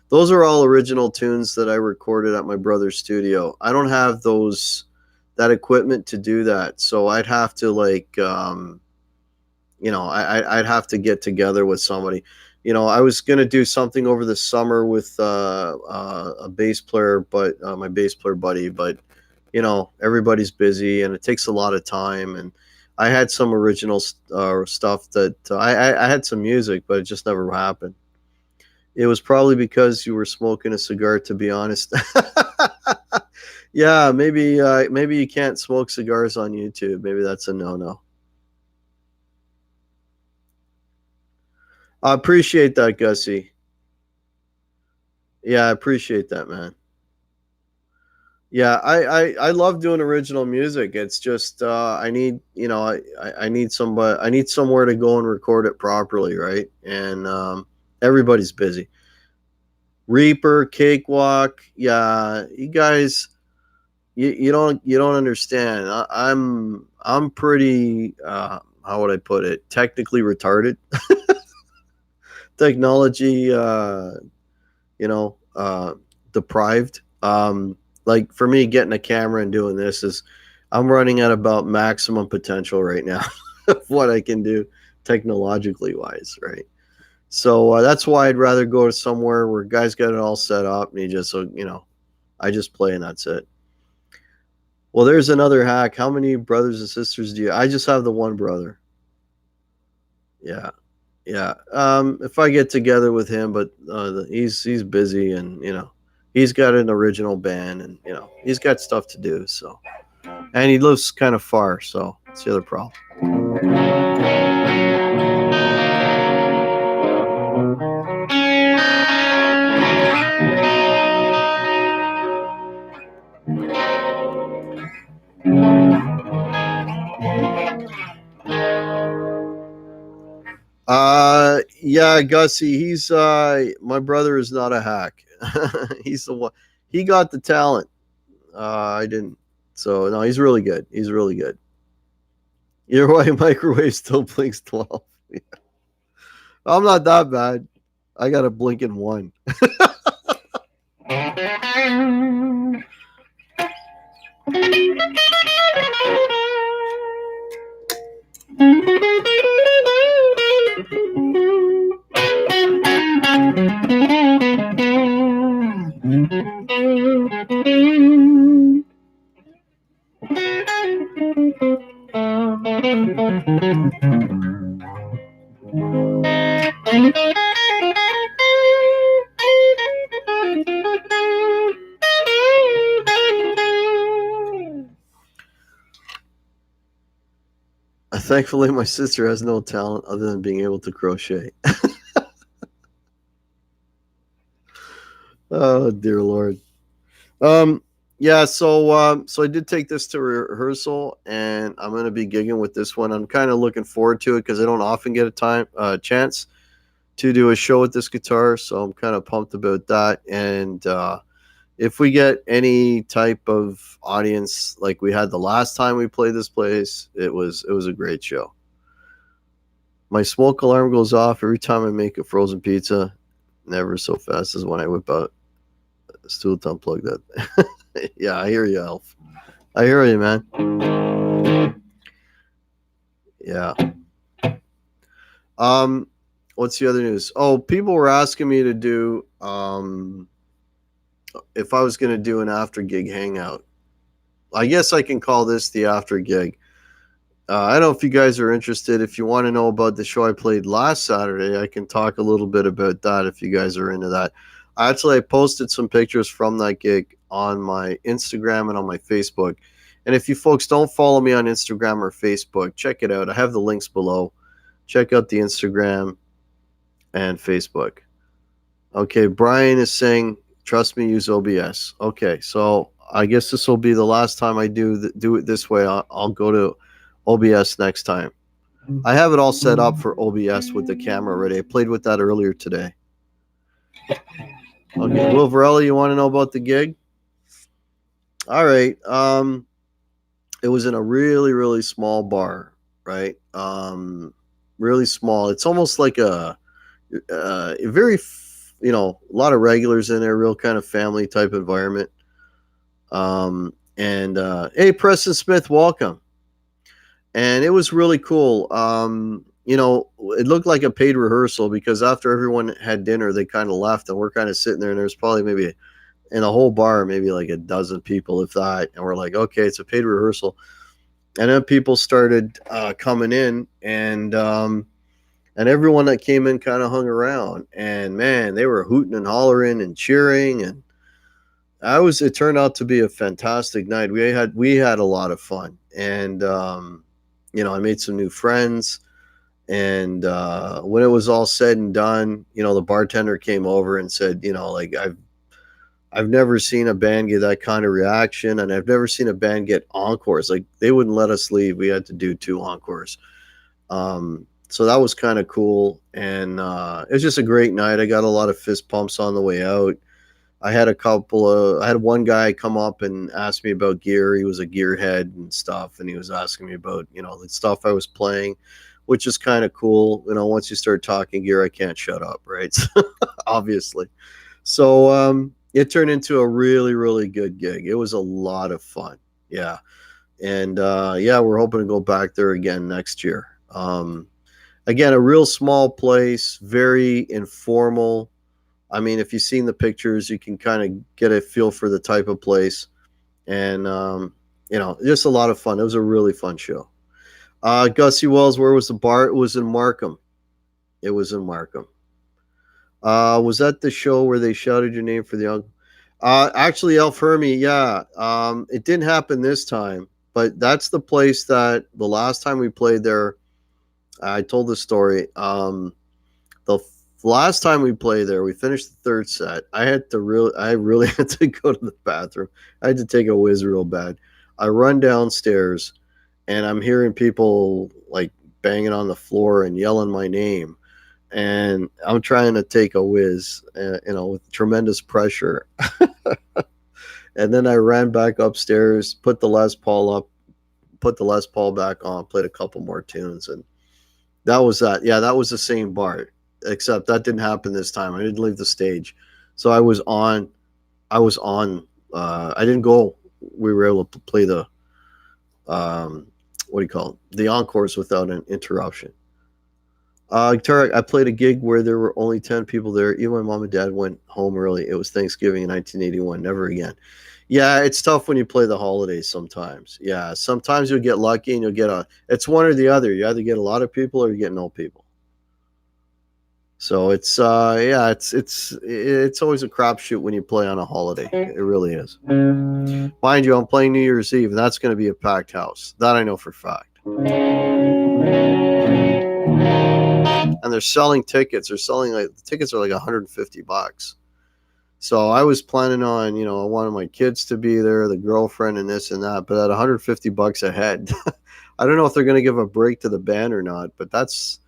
Those are all original tunes that I recorded at my brother's studio. I don't have that equipment to do that, so I'd have to I'd have to get together with somebody. I was gonna do something over the summer with a bass player, but my bass player buddy, but everybody's busy and it takes a lot of time. And I had some original stuff that I had some music, but it just never happened. It was probably because you were smoking a cigar, to be honest. Yeah, maybe you can't smoke cigars on YouTube. Maybe that's a no-no. I appreciate that, Gussie. Yeah, I appreciate that, man. Yeah, I love doing original music. It's just I need I need somebody, I need somewhere to go and record it properly, right? And everybody's busy. Reaper, Cakewalk, yeah, you guys, you don't understand. I'm pretty how would I put it? Technically retarded. Technology, deprived. Like for me, getting a camera and doing this I'm running at about maximum potential right now of what I can do technologically wise, right? So that's why I'd rather go to somewhere where guys got it all set up and I just play and that's it. Well, there's another hack. How many brothers and sisters do you? I just have the one brother. Yeah. Yeah. If I get together with him, but he's busy and he's got an original band and he's got stuff to do. So, and he lives kind of far, so that's the other problem. Yeah, Gussie, he's my brother is not a hack. He's the one. He got the talent. I didn't. So no, he's really good. He's really good. Your white microwave still blinks 12. Yeah. I'm not that bad. I got a blinking 1. Thankfully, my sister has no talent other than being able to crochet. Oh, dear Lord. Yeah, so I did take this to rehearsal, and I'm going to be gigging with this one. I'm kind of looking forward to it because I don't often get a chance to do a show with this guitar, so I'm kind of pumped about that. And if we get any type of audience like we had the last time we played this place, it was a great show. My smoke alarm goes off every time I make a frozen pizza, never so fast as when I whip out a stool to unplug that. Yeah, I hear you, Elf. I hear you, man. Yeah. What's the other news? Oh, people were asking me to do if I was going to do an after gig hangout. I guess I can call this the after gig. I don't know if you guys are interested. If you want to know about the show I played last Saturday, I can talk a little bit about that if you guys are into that. Actually, I posted some pictures from that gig on my Instagram and on my Facebook. And if you folks don't follow me on Instagram or Facebook, check it out. I have the links below. Check out the Instagram and Facebook. Okay, Brian is saying, trust me, use OBS. Okay, so I guess this will be the last time I do it this way. I'll go to OBS next time. I have it all set up for OBS with the camera ready. I played with that earlier today. Okay, Will Varela, you want to know about the gig? All right. It was in a really, really small bar, right? Really small. It's almost like a very, a lot of regulars in there, real kind of family type environment. Hey, Preston Smith, welcome. And it was really cool. It looked like a paid rehearsal because after everyone had dinner, they kind of left, and we're kind of sitting there, and there's probably maybe in the whole bar, maybe like a dozen people, if that. And we're like, okay, it's a paid rehearsal. And then people started coming in, and everyone that came in kind of hung around. And man, they were hooting and hollering and cheering, and it turned out to be a fantastic night. We had a lot of fun, and I made some new friends. And when it was all said and done, the bartender came over and said, like, I've never seen a band get that kind of reaction, and I've never seen a band get encores. Like, they wouldn't let us leave. We had to do 2 encores. So that was kind of cool, and it was just a great night. I got a lot of fist pumps on the way out. I had one guy come up and ask me about gear. He was a gearhead and stuff, and he was asking me about, the stuff I was playing, which is kind of cool. Once you start talking gear, I can't shut up, right? Obviously. So it turned into a really, really good gig. It was a lot of fun. Yeah. And we're hoping to go back there again next year. Again, a real small place, very informal. I mean, if you've seen the pictures, you can kind of get a feel for the type of place. And, just a lot of fun. It was a really fun show. Gussie Wells, where was the bar? It was in Markham. It was in Markham. Was that the show where they shouted your name for the young? Actually, Elf Hermie, yeah. It didn't happen this time, but that's the place that the last time we played there, I told the story. The last time we played there, we finished the 3rd set. I really had to go to the bathroom. I had to take a whiz real bad. I run downstairs, and I'm hearing people like banging on the floor and yelling my name. And I'm trying to take a whiz, with tremendous pressure. And then I ran back upstairs, put the Les Paul back on, played a couple more tunes, and that was that. Yeah, that was the same bar, except that didn't happen this time. I didn't leave the stage, so I was on. I didn't go. We were able to play the what do you call it? The encores without an interruption. Tarek, I played a gig where there were only 10 people there. Even my mom and dad went home early. It was Thanksgiving in 1981. Never again. Yeah, it's tough when you play the holidays sometimes. Yeah, sometimes you'll get lucky and you'll get it's one or the other. You either get a lot of people or you get no people. So it's yeah, it's always a crapshoot when you play on a holiday. It really is. Mind you, I'm playing New Year's Eve, and that's going to be a packed house. That I know for a fact. And they're selling tickets. They're selling the tickets are like $150. So I was planning on, I wanted my kids to be there, the girlfriend, and this and that. But at $150 a head, I don't know if they're going to give a break to the band or not. But that's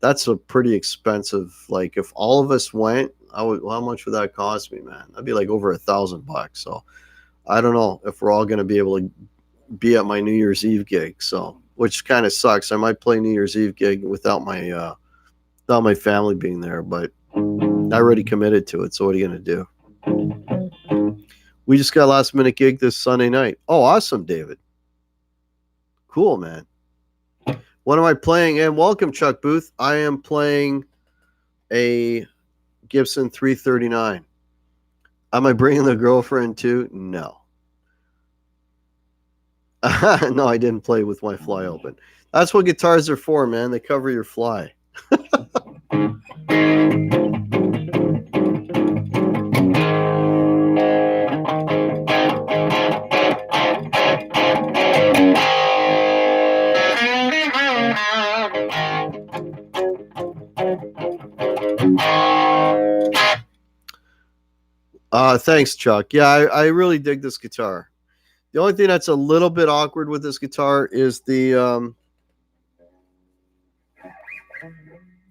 a pretty expensive. Like if all of us went, how much would that cost me, man? That'd be like over $1,000. So I don't know if we're all going to be able to be at my New Year's Eve gig. So which kind of sucks. I might play New Year's Eve gig without my family being there, but I already committed to it. So what are you going to do? We just got a last minute gig this Sunday night. Oh, awesome, David. Cool, man. What am I playing? And welcome, Chuck Booth. I am playing a Gibson 339. Am I bringing the girlfriend too? No. No, I didn't play with my fly open. That's what guitars are for, man. They cover your fly. Thanks, Chuck. Yeah, I really dig this guitar. The only thing that's a little bit awkward with this guitar is the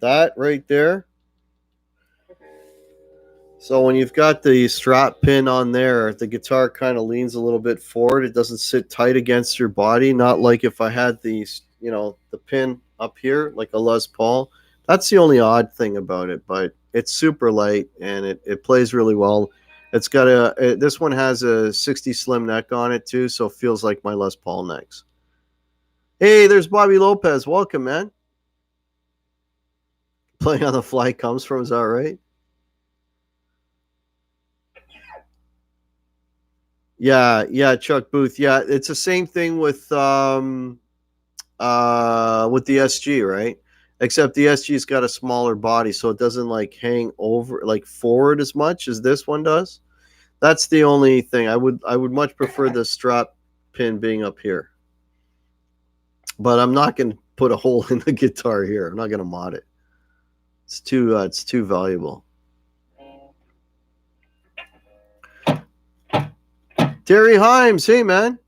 that right there. So when you've got the strap pin on there, the guitar kind of leans a little bit forward. It doesn't sit tight against your body. Not like if I had the pin up here like a Les Paul. That's the only odd thing about it, but it's super light and it plays really well. It's got this one has a 60 slim neck on it too, so it feels like my Les Paul necks. Hey, there's Bobby Lopez. Welcome, man. Playing on the fly comes from, is that right? Yeah, Chuck Booth. Yeah, it's the same thing with the SG, right? Except the SG's got a smaller body, so it doesn't like hang over like forward as much as this one does. That's the only thing. I would much prefer the strap pin being up here. But I'm not going to put a hole in the guitar here. I'm not going to mod it. It's too valuable. Terry Himes, hey man.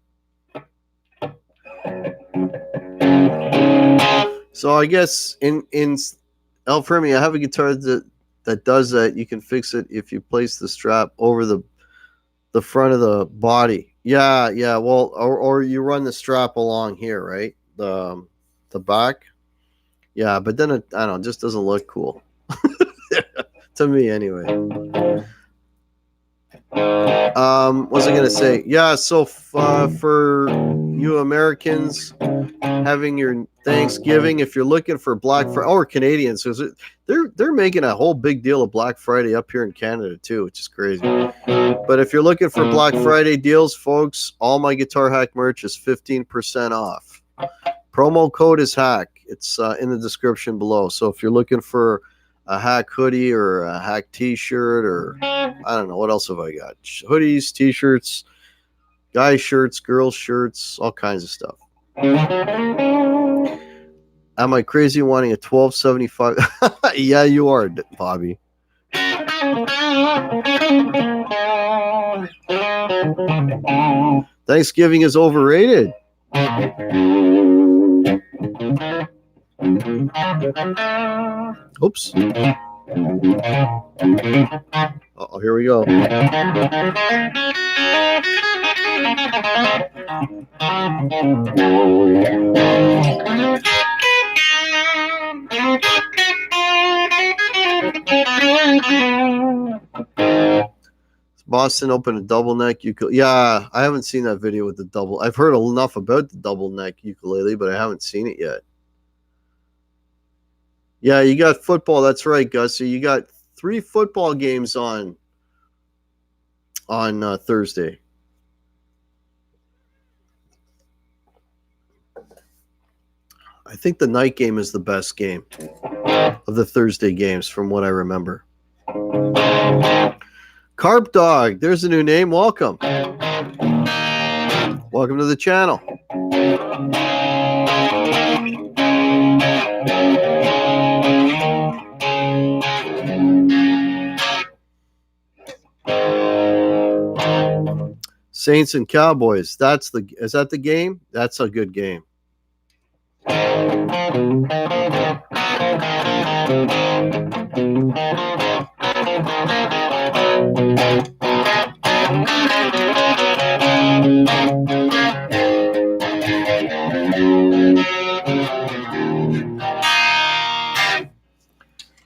So I guess in El Fermi, I have a guitar that does that. You can fix it if you place the strap over the front of the body. Yeah. Well, or you run the strap along here, right? The back. Yeah, but then I don't know, it just doesn't look cool. To me anyway. What was I gonna say? Yeah, so for you Americans having your Thanksgiving, if you're looking for Black Friday, or Canadians, because they're making a whole big deal of Black Friday up here in Canada too, which is crazy. But if you're looking for Black Friday deals, folks, all my Guitar Hack merch is 15% off. Promo code is Hack. It's in the description below. So if you're looking for a Hack hoodie or a Hack t-shirt, or I don't know, what else have I got? Hoodies, t-shirts, guy shirts, girl shirts, all kinds of stuff. Am I crazy wanting a 1275? Yeah, you are, Bobby. Thanksgiving is overrated. Oops. Oh, here we go. Boston opened a double neck ukulele. Yeah, I haven't seen that video with the double. I've heard enough about the double neck ukulele, but I haven't seen it yet. Yeah, you got football. That's right, Gus. So you got 3 football games on Thursday. I think the night game is the best game of the Thursday games, from what I remember. Carp Dog, there's a new name. Welcome. Welcome to the channel. Saints and Cowboys. Is that the game? That's a good game.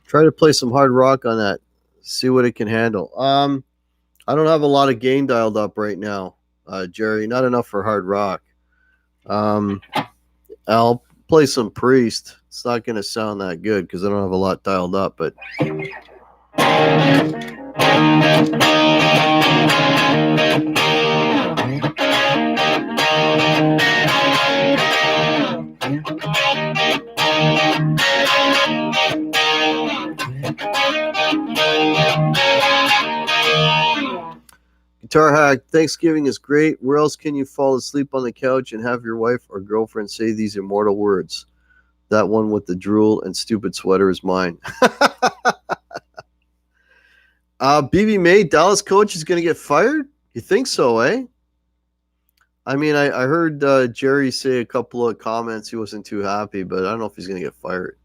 Try to play some hard rock on that. See what it can handle. I don't have a lot of gain dialed up right now, Jerry. Not enough for hard rock. I'll play some Priest. It's not going to sound that good because I don't have a lot dialed up, but Guitar Hack, Thanksgiving is great. Where else can you fall asleep on the couch and have your wife or girlfriend say these immortal words? That one with the drool and stupid sweater is mine. BB May, Dallas coach is going to get fired? You think so, eh? I mean, I heard Jerry say a couple of comments. He wasn't too happy, but I don't know if he's going to get fired.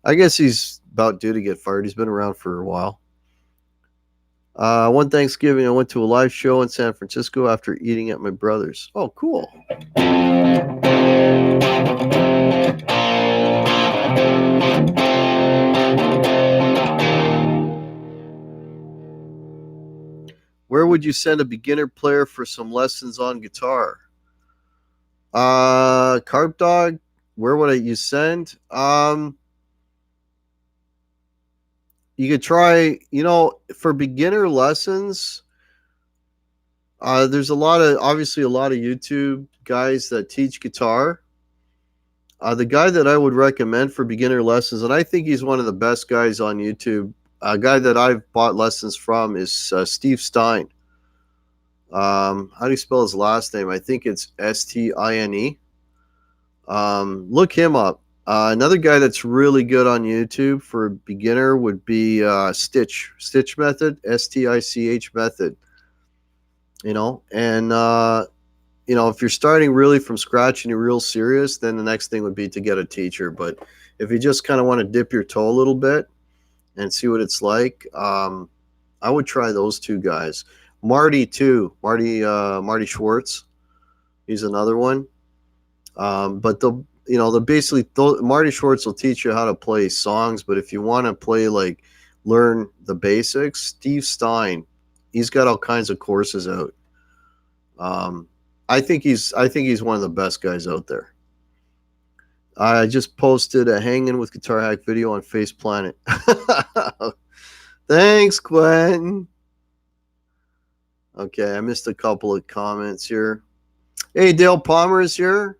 I guess he's about due to get fired. He's been around for a while. One Thanksgiving, I went to a live show in San Francisco after eating at my brother's. Oh, cool. Where would you send a beginner player for some lessons on guitar? Carp Dog, where would you send? You could try, for beginner lessons, there's obviously a lot of YouTube guys that teach guitar. The guy that I would recommend for beginner lessons, and I think he's one of the best guys on YouTube, a guy that I've bought lessons from, is Steve Stein. How do you spell his last name? I think it's Stine. Look him up. Another guy that's really good on YouTube for a beginner would be Stitch Method, Stich Method. If you're starting really from scratch and you're real serious, then the next thing would be to get a teacher. But if you just kind of want to dip your toe a little bit and see what it's like, I would try those two guys. Marty too, Marty Schwartz. He's another one. But Marty Schwartz will teach you how to play songs. But if you want to play, learn the basics, Steve Stein, he's got all kinds of courses out. I think he's one of the best guys out there. I just posted a Hanging with Guitar Hack video on Face Planet. Thanks, Quentin. Okay, I missed a couple of comments here. Hey, Dale Palmer is here.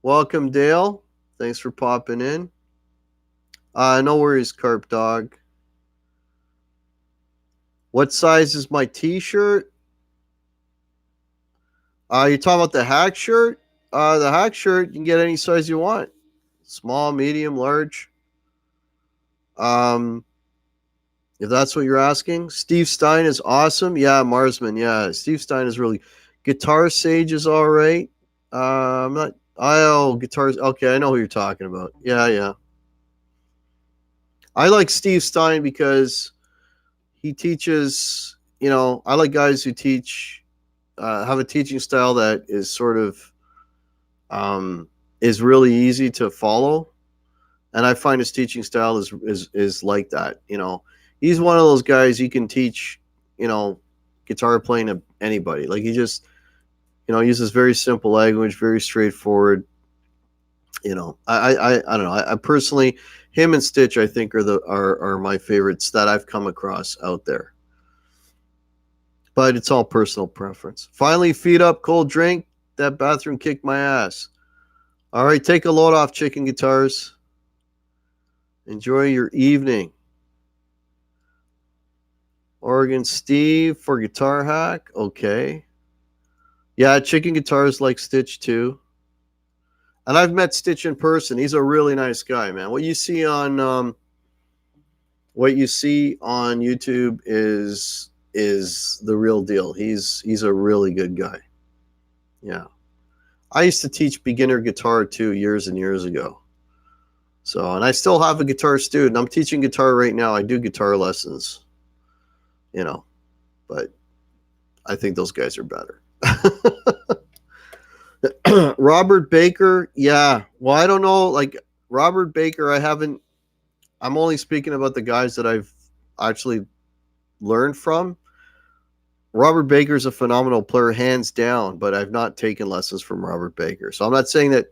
Welcome, Dale. Thanks for popping in. No worries, Carp Dog. What size is my t-shirt? You're talking about the hack shirt? The hack shirt, you can get any size you want. Small, medium, large. If that's what you're asking. Steve Stein is awesome. Yeah, Marsman. Yeah, Steve Stein is really... Guitar Sage is all right. I'm not... guitars. Okay, I know who you're talking about. Yeah. I like Steve Stein because he teaches, I like guys who teach, have a teaching style that is sort of, is really easy to follow. And I find his teaching style is like that. He's one of those guys you can teach, guitar playing to anybody. Like he just, uses very simple language, very straightforward. You know, I don't know. I personally, him and Stitch, I think are my favorites that I've come across out there. But it's all personal preference. Finally, feet up, cold drink. That bathroom kicked my ass. All right, take a load off, ChickNGuitars. Enjoy your evening. Oregon Steve for Guitar Hack. Okay. Yeah, ChickNGuitars like Stitch too. And I've met Stitch in person. He's a really nice guy, man. What you see on YouTube is the real deal. He's a really good guy. Yeah. I used to teach beginner guitar too years and years ago. So, and I still have a guitar student. I'm teaching guitar right now. I do guitar lessons, you know, but I think those guys are better. Robert Baker. Yeah. Well, I don't know. Like Robert Baker, I'm only speaking about the guys that I've actually learned from. Robert Baker's a phenomenal player, hands down, but I've not taken lessons from Robert Baker. So I'm not saying that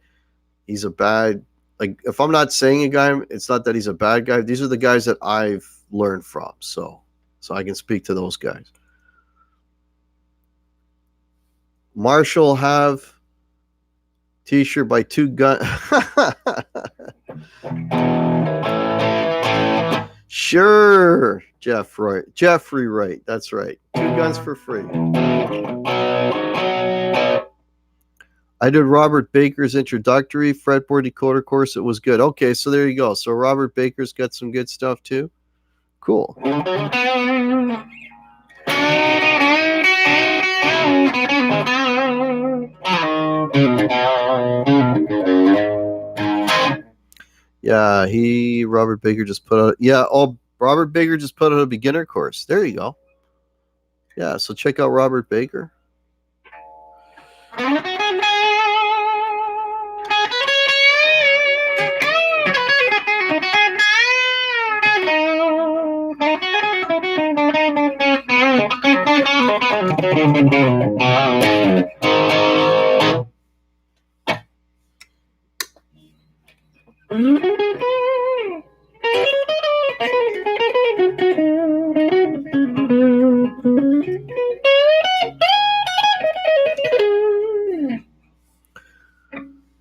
he's a bad, like, if I'm not saying a guy, it's not that he's a bad guy. These are the guys that I've learned from. So I can speak to those guys. Marshall have t-shirt by Two Gun. Sure, Jeffrey Wright. That's right. 2 guns for free. I did Robert Baker's introductory fretboard decoder course. It was good. Okay, so there you go. So Robert Baker's got some good stuff too. Cool. Yeah, Robert Baker just put out. Yeah, Robert Baker just put out a beginner course. There you go. Yeah, so check out Robert Baker.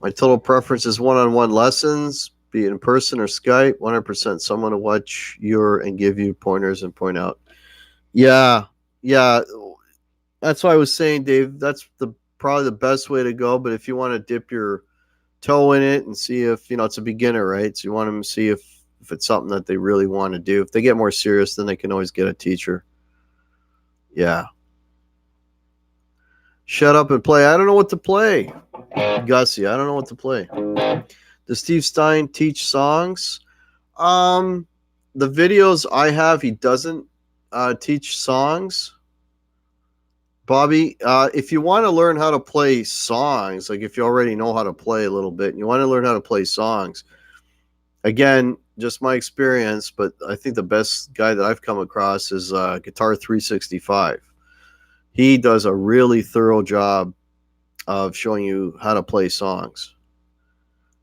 My total preference is one-on-one lessons, be it in person or Skype. 100% someone to watch and give you pointers and point out. Yeah. That's why I was saying, Dave, that's probably the best way to go. But if you want to dip your toe in it and see if, it's a beginner, right? So you want them to see if it's something that they really want to do. If they get more serious, then they can always get a teacher. Yeah. Shut up and play. I don't know what to play. Gussie, I don't know what to play. Does Steve Stein teach songs? The videos I have, he doesn't teach songs. Bobby, if you want to learn how to play songs, like if you already know how to play a little bit and you want to learn how to play songs, again, just my experience, but I think the best guy that I've come across is Guitar 365. He does a really thorough job of showing you how to play songs.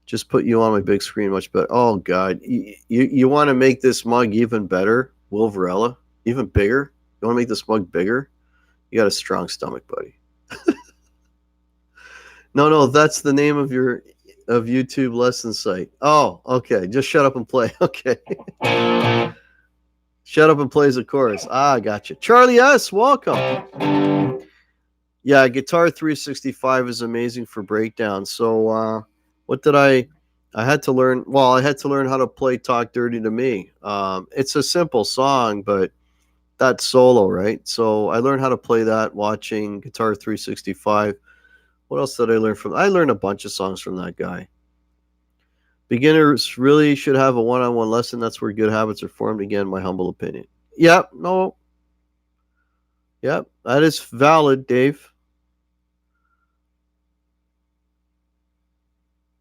Just put you on my big screen much better. Oh, God. You want to make this mug even better, Will Varela? Even bigger? You want to make this mug bigger? You got a strong stomach, buddy. No, that's the name of your YouTube lesson site. Oh, okay. Just shut up and play. Okay. Shut up and play as a chorus. I got you. Charlie S., welcome. Yeah, Guitar 365 is amazing for breakdowns. So what did I had to learn? Well, I had to learn how to play Talk Dirty to Me. It's a simple song, but that's solo, right? So I learned how to play that watching Guitar 365. What else did I learn from? I learned a bunch of songs from that guy. Beginners really should have a one-on-one lesson. That's where good habits are formed. Again, my humble opinion. Yep, that is valid, Dave.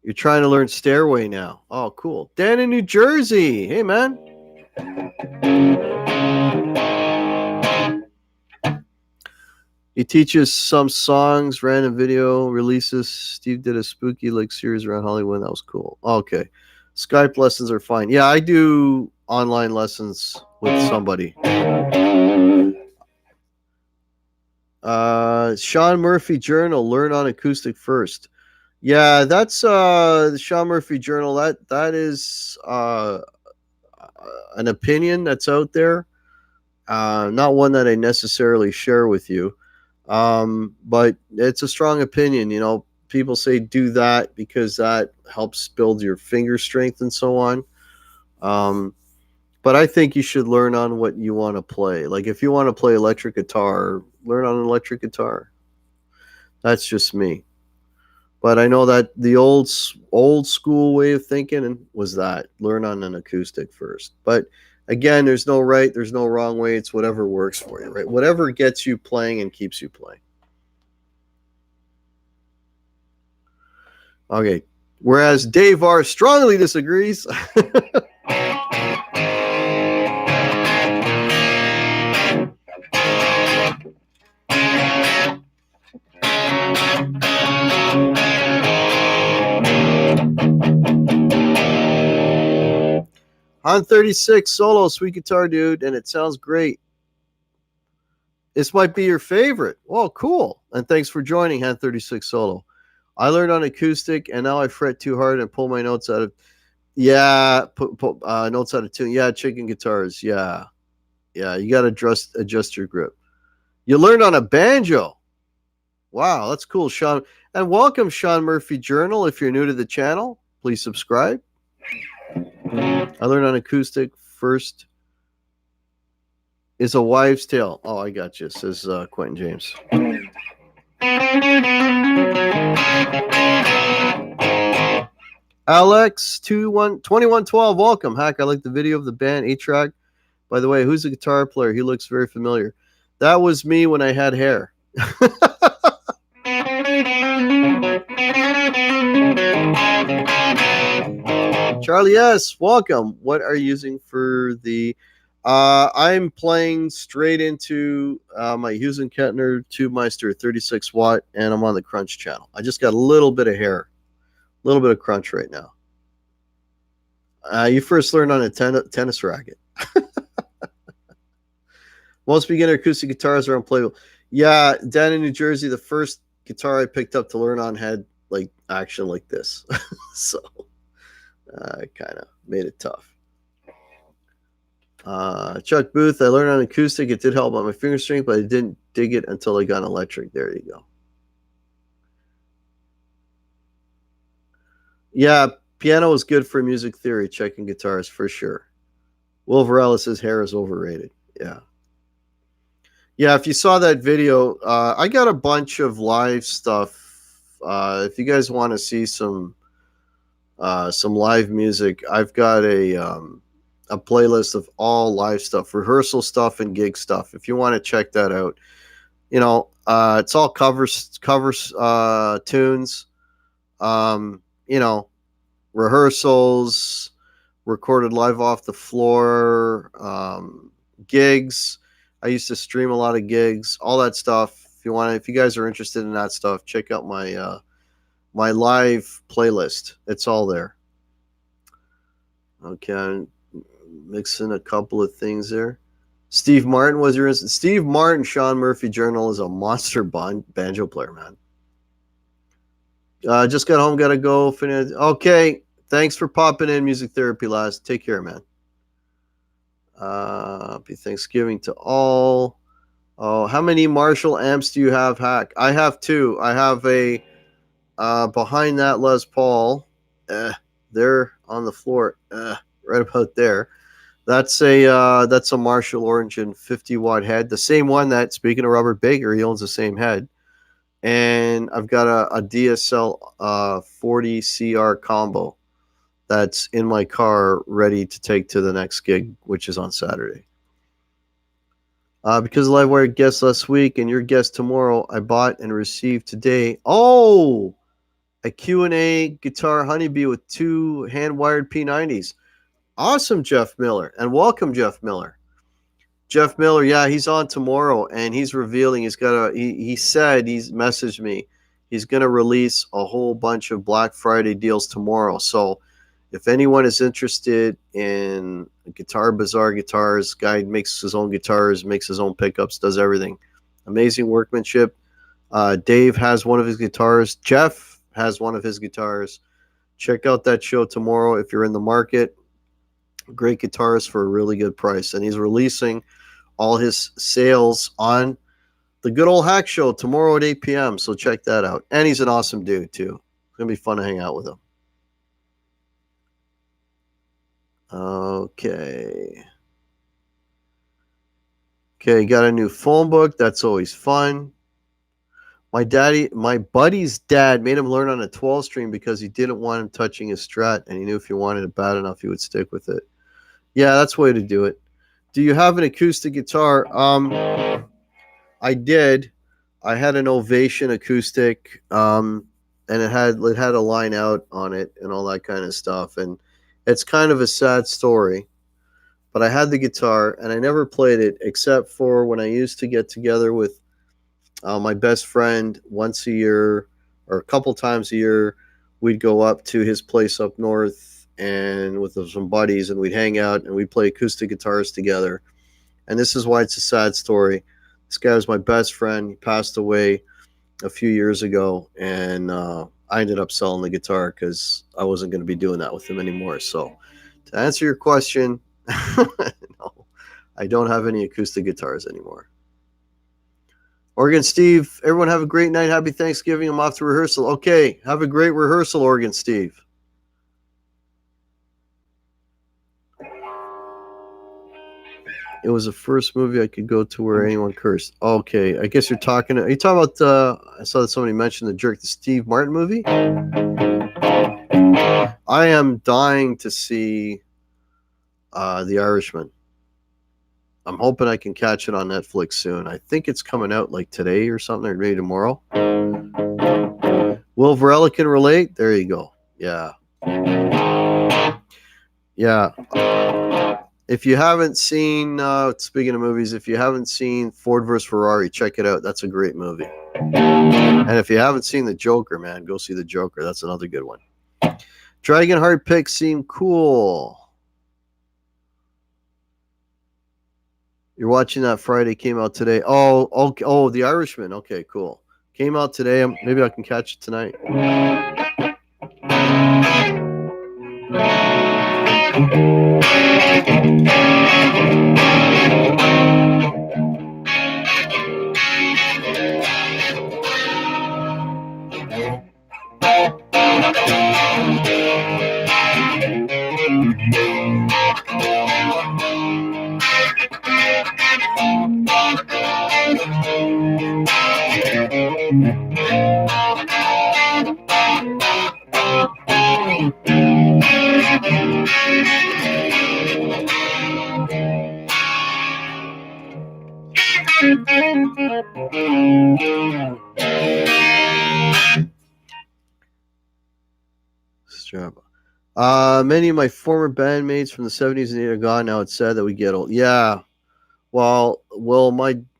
You're trying to learn Stairway now. Oh, cool. Dan in New Jersey. Hey, man. He teaches some songs, random video releases. Steve did a spooky like series around Hollywood. That was cool. Okay. Skype lessons are fine. Yeah, I do online lessons with somebody. Sean Murphy Journal, learn on acoustic first. Yeah, that's the Sean Murphy Journal. That is an opinion that's out there. Not one that I necessarily share with you. But it's a strong opinion. You know, people say do that because that helps build your finger strength and so on. But I think you should learn on what you want to play. Like if you want to play electric guitar, learn on an electric guitar. That's just me. But I know that the old school way of thinking was that learn on an acoustic first. But again, there's no right, there's no wrong way. It's whatever works for you, right? Whatever gets you playing and keeps you playing. Okay. Whereas Dave R strongly disagrees. On 36 solo, sweet guitar, dude, and it sounds great. This might be your favorite. Oh, cool. And thanks for joining Han 36 solo. I learned on acoustic, and now I fret too hard and pull my notes out of notes out of tune. Yeah, ChickNGuitars. Yeah, you got to adjust your grip. You learned on a banjo. Wow, that's cool, Sean. And welcome, Sean Murphy Journal. If you're new to the channel, please subscribe. I learned on acoustic first. Is a wives' tale. Oh, I got you, says Quentin James. Alex 2112, welcome. Hack, I like the video of the band 8-track. By the way, who's the guitar player? He looks very familiar. That was me when I had hair. Charlie S, welcome. What are you using for the... I'm playing straight into my Hughes & Kettner Tubemeister 36 watt, and I'm on the crunch channel. I just got a little bit of hair, a little bit of crunch right now. You first learned on a tennis racket. Most beginner acoustic guitars are unplayable. Yeah, down in New Jersey, the first guitar I picked up to learn on had like action like this. So I kind of made it tough. Chuck Booth, I learned on acoustic. It did help on my finger strength, but I didn't dig it until I got an electric. There you go. Yeah, piano is good for music theory. ChickNGuitars for sure. Will Varela says hair is overrated. Yeah. Yeah, if you saw that video, I got a bunch of live stuff. If you guys want to see some live music, I've got a playlist of all live stuff, rehearsal stuff, and gig stuff. If you want to check that out, you know, it's all covers tunes, you know, rehearsals, recorded live off the floor, gigs. I used to stream a lot of gigs, all that stuff. If you guys are interested in that stuff, check out my my live playlist. It's all there. Okay, I'm mixing a couple of things there. Steve Martin was your instant. Steve Martin, Sean Murphy Journal is a monster banjo player, man. Just got home, gotta go. Okay, thanks for popping in, Music Therapy Last. Take care, man. Happy Thanksgiving to all. Oh, how many Marshall amps do you have, Hack? I have two. I have a behind that Les Paul. There on the floor, right about there. That's a Marshall Origin 50 watt head. The same one that, speaking of Robert Baker, he owns the same head. And I've got a DSL 40 CR combo that's in my car ready to take to the next gig, which is on Saturday. Because Livewire guest last week and your guest tomorrow, I bought and received today. Oh, a Q&A guitar Honeybee with 2 hand-wired P90s. Awesome, Jeff Miller. And welcome, Jeff Miller. Jeff Miller, yeah, he's on tomorrow, and he's revealing he said he's messaged me. He's gonna release a whole bunch of Black Friday deals tomorrow. So if anyone is interested in Guitar Bazaar guitars, guy makes his own guitars, makes his own pickups, does everything. Amazing workmanship. Dave has one of his guitars. Jeff has one of his guitars. Check out that show tomorrow if you're in the market. Great guitars for a really good price. And he's releasing all his sales on the Good Old Hack Show tomorrow at 8 p.m. So check that out. And he's an awesome dude, too. It's going to be fun to hang out with him. Okay. Okay, got a new phone book. That's always fun. My buddy's dad made him learn on a 12 string because he didn't want him touching his Strat, and he knew if he wanted it bad enough, he would stick with it. Yeah, that's the way to do it. Do you have an acoustic guitar? I did. I had an Ovation acoustic, and it had a line out on it and all that kind of stuff. And it's kind of a sad story, but I had the guitar and I never played it except for when I used to get together with my best friend once a year or a couple times a year. We'd go up to his place up north and with some buddies, and we'd hang out and we'd play acoustic guitars together. And this is why it's a sad story. This guy was my best friend. He passed away a few years ago, and I ended up selling the guitar because I wasn't going to be doing that with him anymore. So to answer your question, no, I don't have any acoustic guitars anymore. Oregon Steve, everyone have a great night. Happy Thanksgiving. I'm off to rehearsal. Okay, have a great rehearsal, Oregon Steve. It was the first movie I could go to where anyone cursed. Okay, I guess are you talking about, I saw that somebody mentioned the Jerk, the Steve Martin movie? I am dying to see The Irishman. I'm hoping I can catch it on Netflix soon. I think it's coming out like today or something, or maybe tomorrow. Will Varela can relate? There you go. Yeah. Yeah. If you haven't seen, speaking of movies, if you haven't seen Ford vs. Ferrari, check it out. That's a great movie. And if you haven't seen The Joker, man, go see The Joker. That's another good one. Dragonheart picks seem cool. You're watching that Friday, came out today. Oh, The Irishman. Okay, cool. Came out today. Maybe I can catch it tonight. Many of my former bandmates from the 70s and 80s are gone. Now it's sad that we get old. Yeah. Well,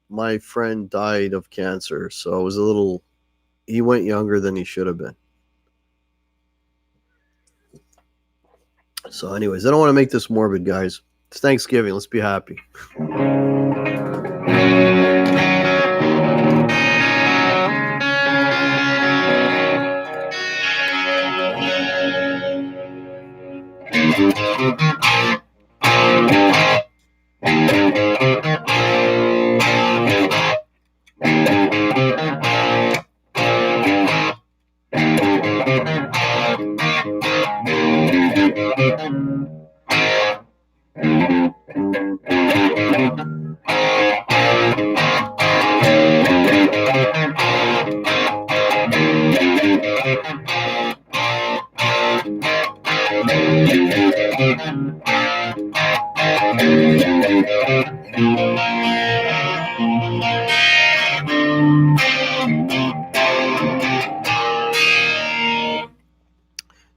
my friend died of cancer, so it was he went younger than he should have been. So anyways, I don't want to make this morbid, guys. It's Thanksgiving. Let's be happy.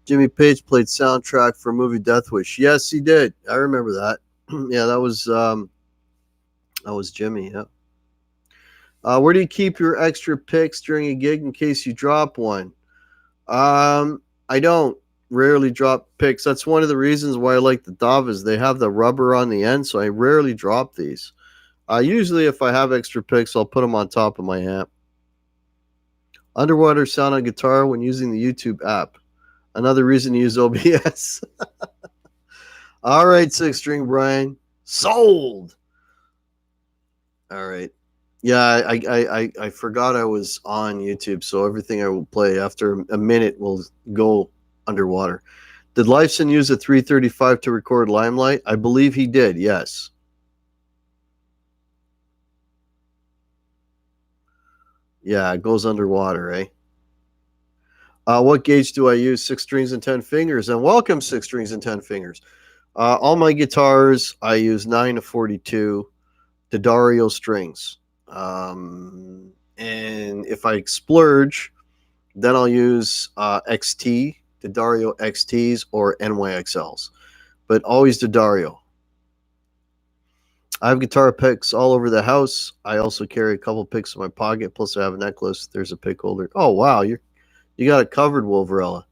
Jimmy Page played soundtrack for movie Death Wish. Yes, he did. I remember that. Yeah, that was That was Jimmy, yeah. Where do you keep your extra picks during a gig in case you drop one? I don't rarely drop picks. That's one of the reasons why I like the Davas. They have the rubber on the end, so I rarely drop these. Usually, if I have extra picks, I'll put them on top of my amp. Underwater sound on guitar when using the YouTube app. Another reason to use OBS. All right, six string Brian. Sold. All right. Yeah, I forgot I was on YouTube, so everything I will play after a minute will go underwater. Did Lifeson use a 335 to record Limelight? I believe he did, yes. Yeah, it goes underwater, eh? What gauge do I use? 6 strings and 10 fingers. And welcome, 6 strings and 10 fingers. All my guitars, I use 9 to 42 D'Addario strings. And if I splurge, then I'll use XT, D'Addario XTs or NYXLs, but always D'Addario. I have guitar picks all over the house. I also carry a couple picks in my pocket. Plus, I have a necklace. There's a pick holder. Oh wow, you got it covered, Wolverella.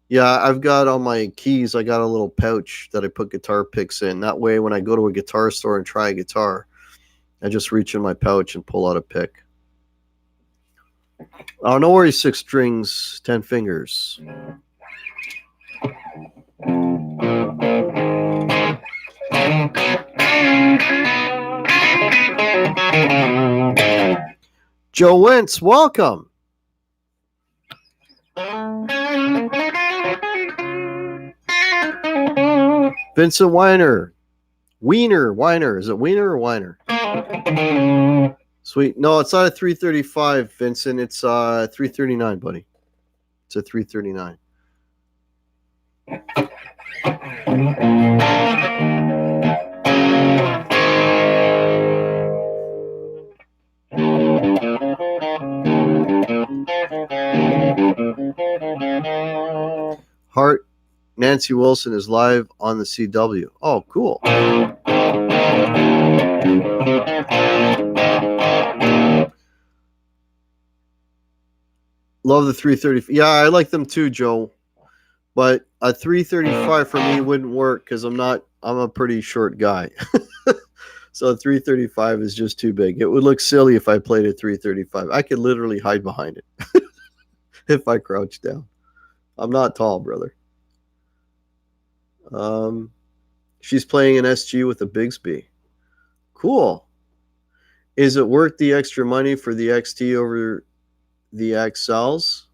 Yeah, I've got on my keys. I got a little pouch that I put guitar picks in. That way, when I go to a guitar store and try a guitar, I just reach in my pouch and pull out a pick. Oh, no worries, 6 strings, 10 fingers. Joe Wentz, welcome. Vincent Weiner. Weiner. Is it Wiener or Weiner? Sweet. No, it's not a 335, Vincent. It's 339, buddy. It's a 339. Hart, Nancy Wilson is live on the CW. Oh, cool. Love the 330. Yeah, I like them too, Joe. But a 335 for me wouldn't work because I'm a pretty short guy. So a 335 is just too big. It would look silly if I played a 335. I could literally hide behind it if I crouched down. I'm not tall, brother. She's playing an SG with a Bigsby. Cool. Is it worth the extra money for the XT over the XLs?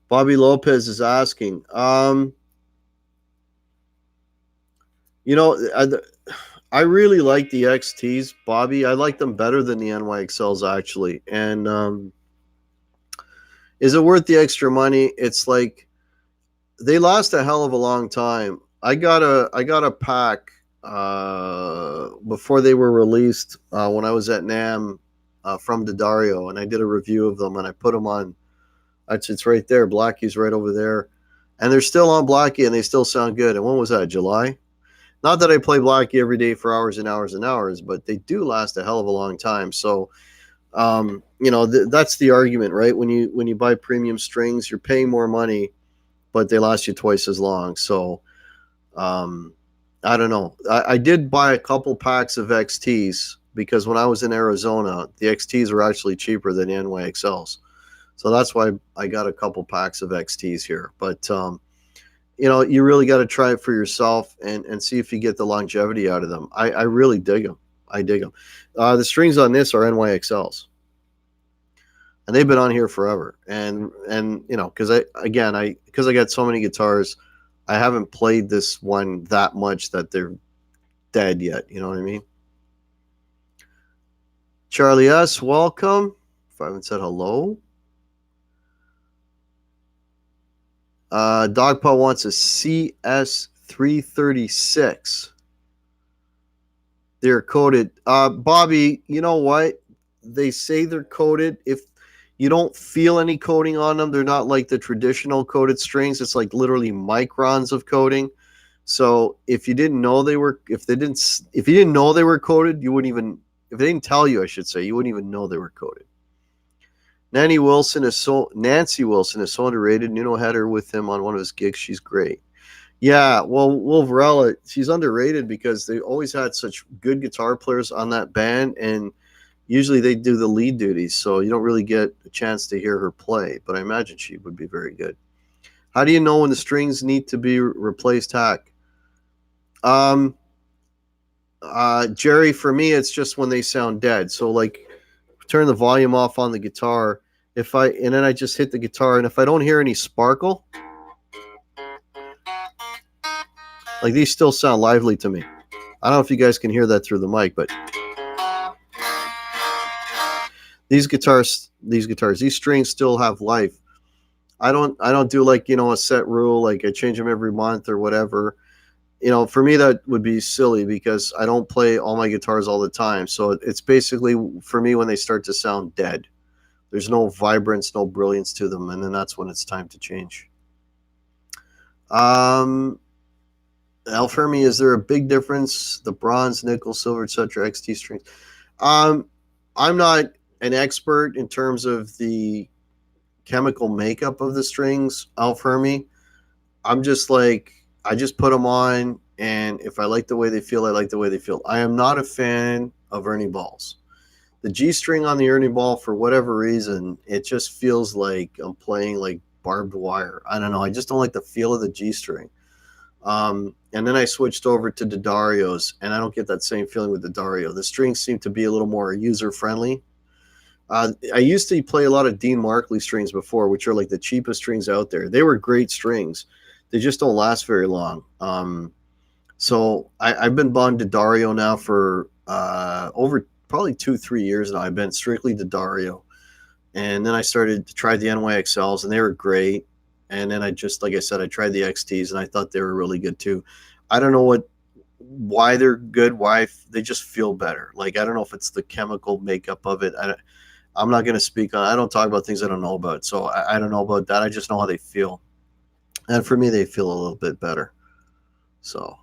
Bobby Lopez is asking. I really like the XTs, Bobby. I like them better than the NYXLs, actually. And is it worth the extra money? It's like they last a hell of a long time. I got a pack before they were released when I was at NAMM from D'Addario, and I did a review of them, and I put them on. It's right there. Blackie's right over there, and they're still on Blackie, and they still sound good. And when was that? July? Not that I play Blackie every day for hours and hours and hours, but they do last a hell of a long time. So, that's the argument, right? When you buy premium strings, you're paying more money, but they last you twice as long. So, I don't know. I did buy a couple packs of XTs because when I was in Arizona, the XTs were actually cheaper than the NYXLs. So that's why I got a couple packs of XTs here. But, you really got to try it for yourself and see if you get the longevity out of them. I really dig them. I dig them. The strings on this are NYXLs. And they've been on here forever. And because I got so many guitars, I haven't played this one that much that they're dead yet. You know what I mean? Charlie S., welcome. If I haven't said hello. Dogpaw wants a CS336. They're coated. Bobby, you know what? They say they're coated. If you don't feel any coating on them, they're not like the traditional coated strings. It's like literally microns of coating. So if you didn't know they were, if you didn't know they were coated, it if they didn't tell you, I should say, you wouldn't even know they were coated. Nancy Wilson is so underrated. Nuno had her with him on one of his gigs. She's great. Yeah, well, Wolverella, she's underrated because they always had such good guitar players on that band, and usually they do the lead duties, so you don't really get a chance to hear her play, but I imagine she would be very good. How do you know when the strings need to be replaced, Hack? Jerry, for me, it's just when they sound dead. So, like, turn the volume off on the guitar, and then I just hit the guitar, and if I don't hear any sparkle, like, these still sound lively to me. I don't know if you guys can hear that through the mic, but these strings still have life. I don't do, like, a set rule, like I change them every month or whatever. For me, that would be silly because I don't play all my guitars all the time. So it's basically, for me, when they start to sound dead, there's no vibrance, no brilliance to them. And then that's when it's time to change. Alfermi, is there a big difference? The bronze, nickel, silver, etc. XT strings. I'm not an expert in terms of the chemical makeup of the strings, Alfermi. I'm just like, I just put them on, and if I like the way they feel, I like the way they feel. I am not a fan of Ernie balls. The G string on the Ernie ball, for whatever reason, it just feels like I'm playing like barbed wire. I don't know. I just don't like the feel of the G string. And then I switched over to D'Addarios, and I don't get that same feeling with D'Addario. The strings seem to be a little more user-friendly. I used to play a lot of Dean Markley strings before, which are like the cheapest strings out there. They were great strings. They just don't last very long. So I've been buying D'Addario now for over probably 2-3 years now. I've been strictly D'Addario. And then I started to try the NYXLs, and they were great. And then like I said, I tried the XTs, and I thought they were really good too. I don't know why they're good, why they just feel better. Like, I don't know if it's the chemical makeup of it. I'm not going to speak on, I don't talk about things I don't know about. So I don't know about that. I just know how they feel. And for me, they feel a little bit better. So,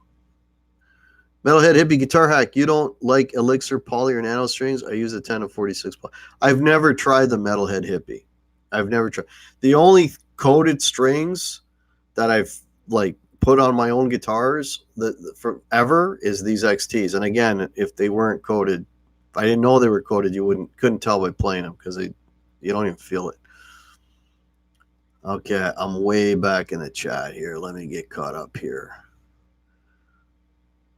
Metalhead Hippie Guitar Hack. You don't like Elixir Poly or Nano strings? I use a 10 of 46 Poly. I've never tried the Metalhead Hippie. I've never tried. The only coated strings that I've like put on my own guitars forever is these XTs. And again, if they weren't coated, if I didn't know they were coated, you couldn't tell by playing them because you don't even feel it. Okay, I'm way back in the chat here. Let me get caught up here.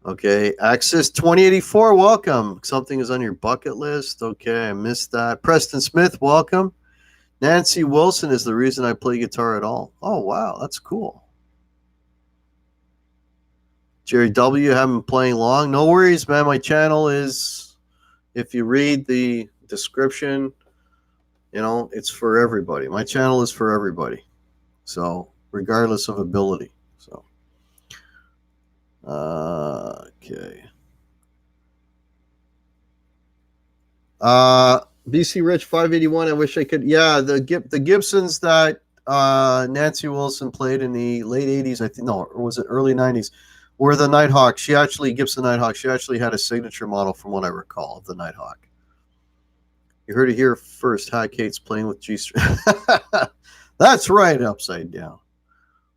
Okay, Axis 2084, welcome. Something is on your bucket list. Okay, I missed that. Preston Smith, welcome. Nancy Wilson is the reason I play guitar at all. Oh, wow, that's cool. Jerry W, haven't been playing long. No worries, man. My channel is, if you read the description, it's for everybody. My channel is for everybody. So, regardless of ability. So, okay. BC Rich 581. I wish I could. Yeah, the Gibsons that Nancy Wilson played in the late 80s, I think, no, or was it early 90s, were the Nighthawk. Gibson Nighthawk. She actually had a signature model, from what I recall, of the Nighthawk. You heard it here first. Hack hates playing with G string. That's right, Upside Down.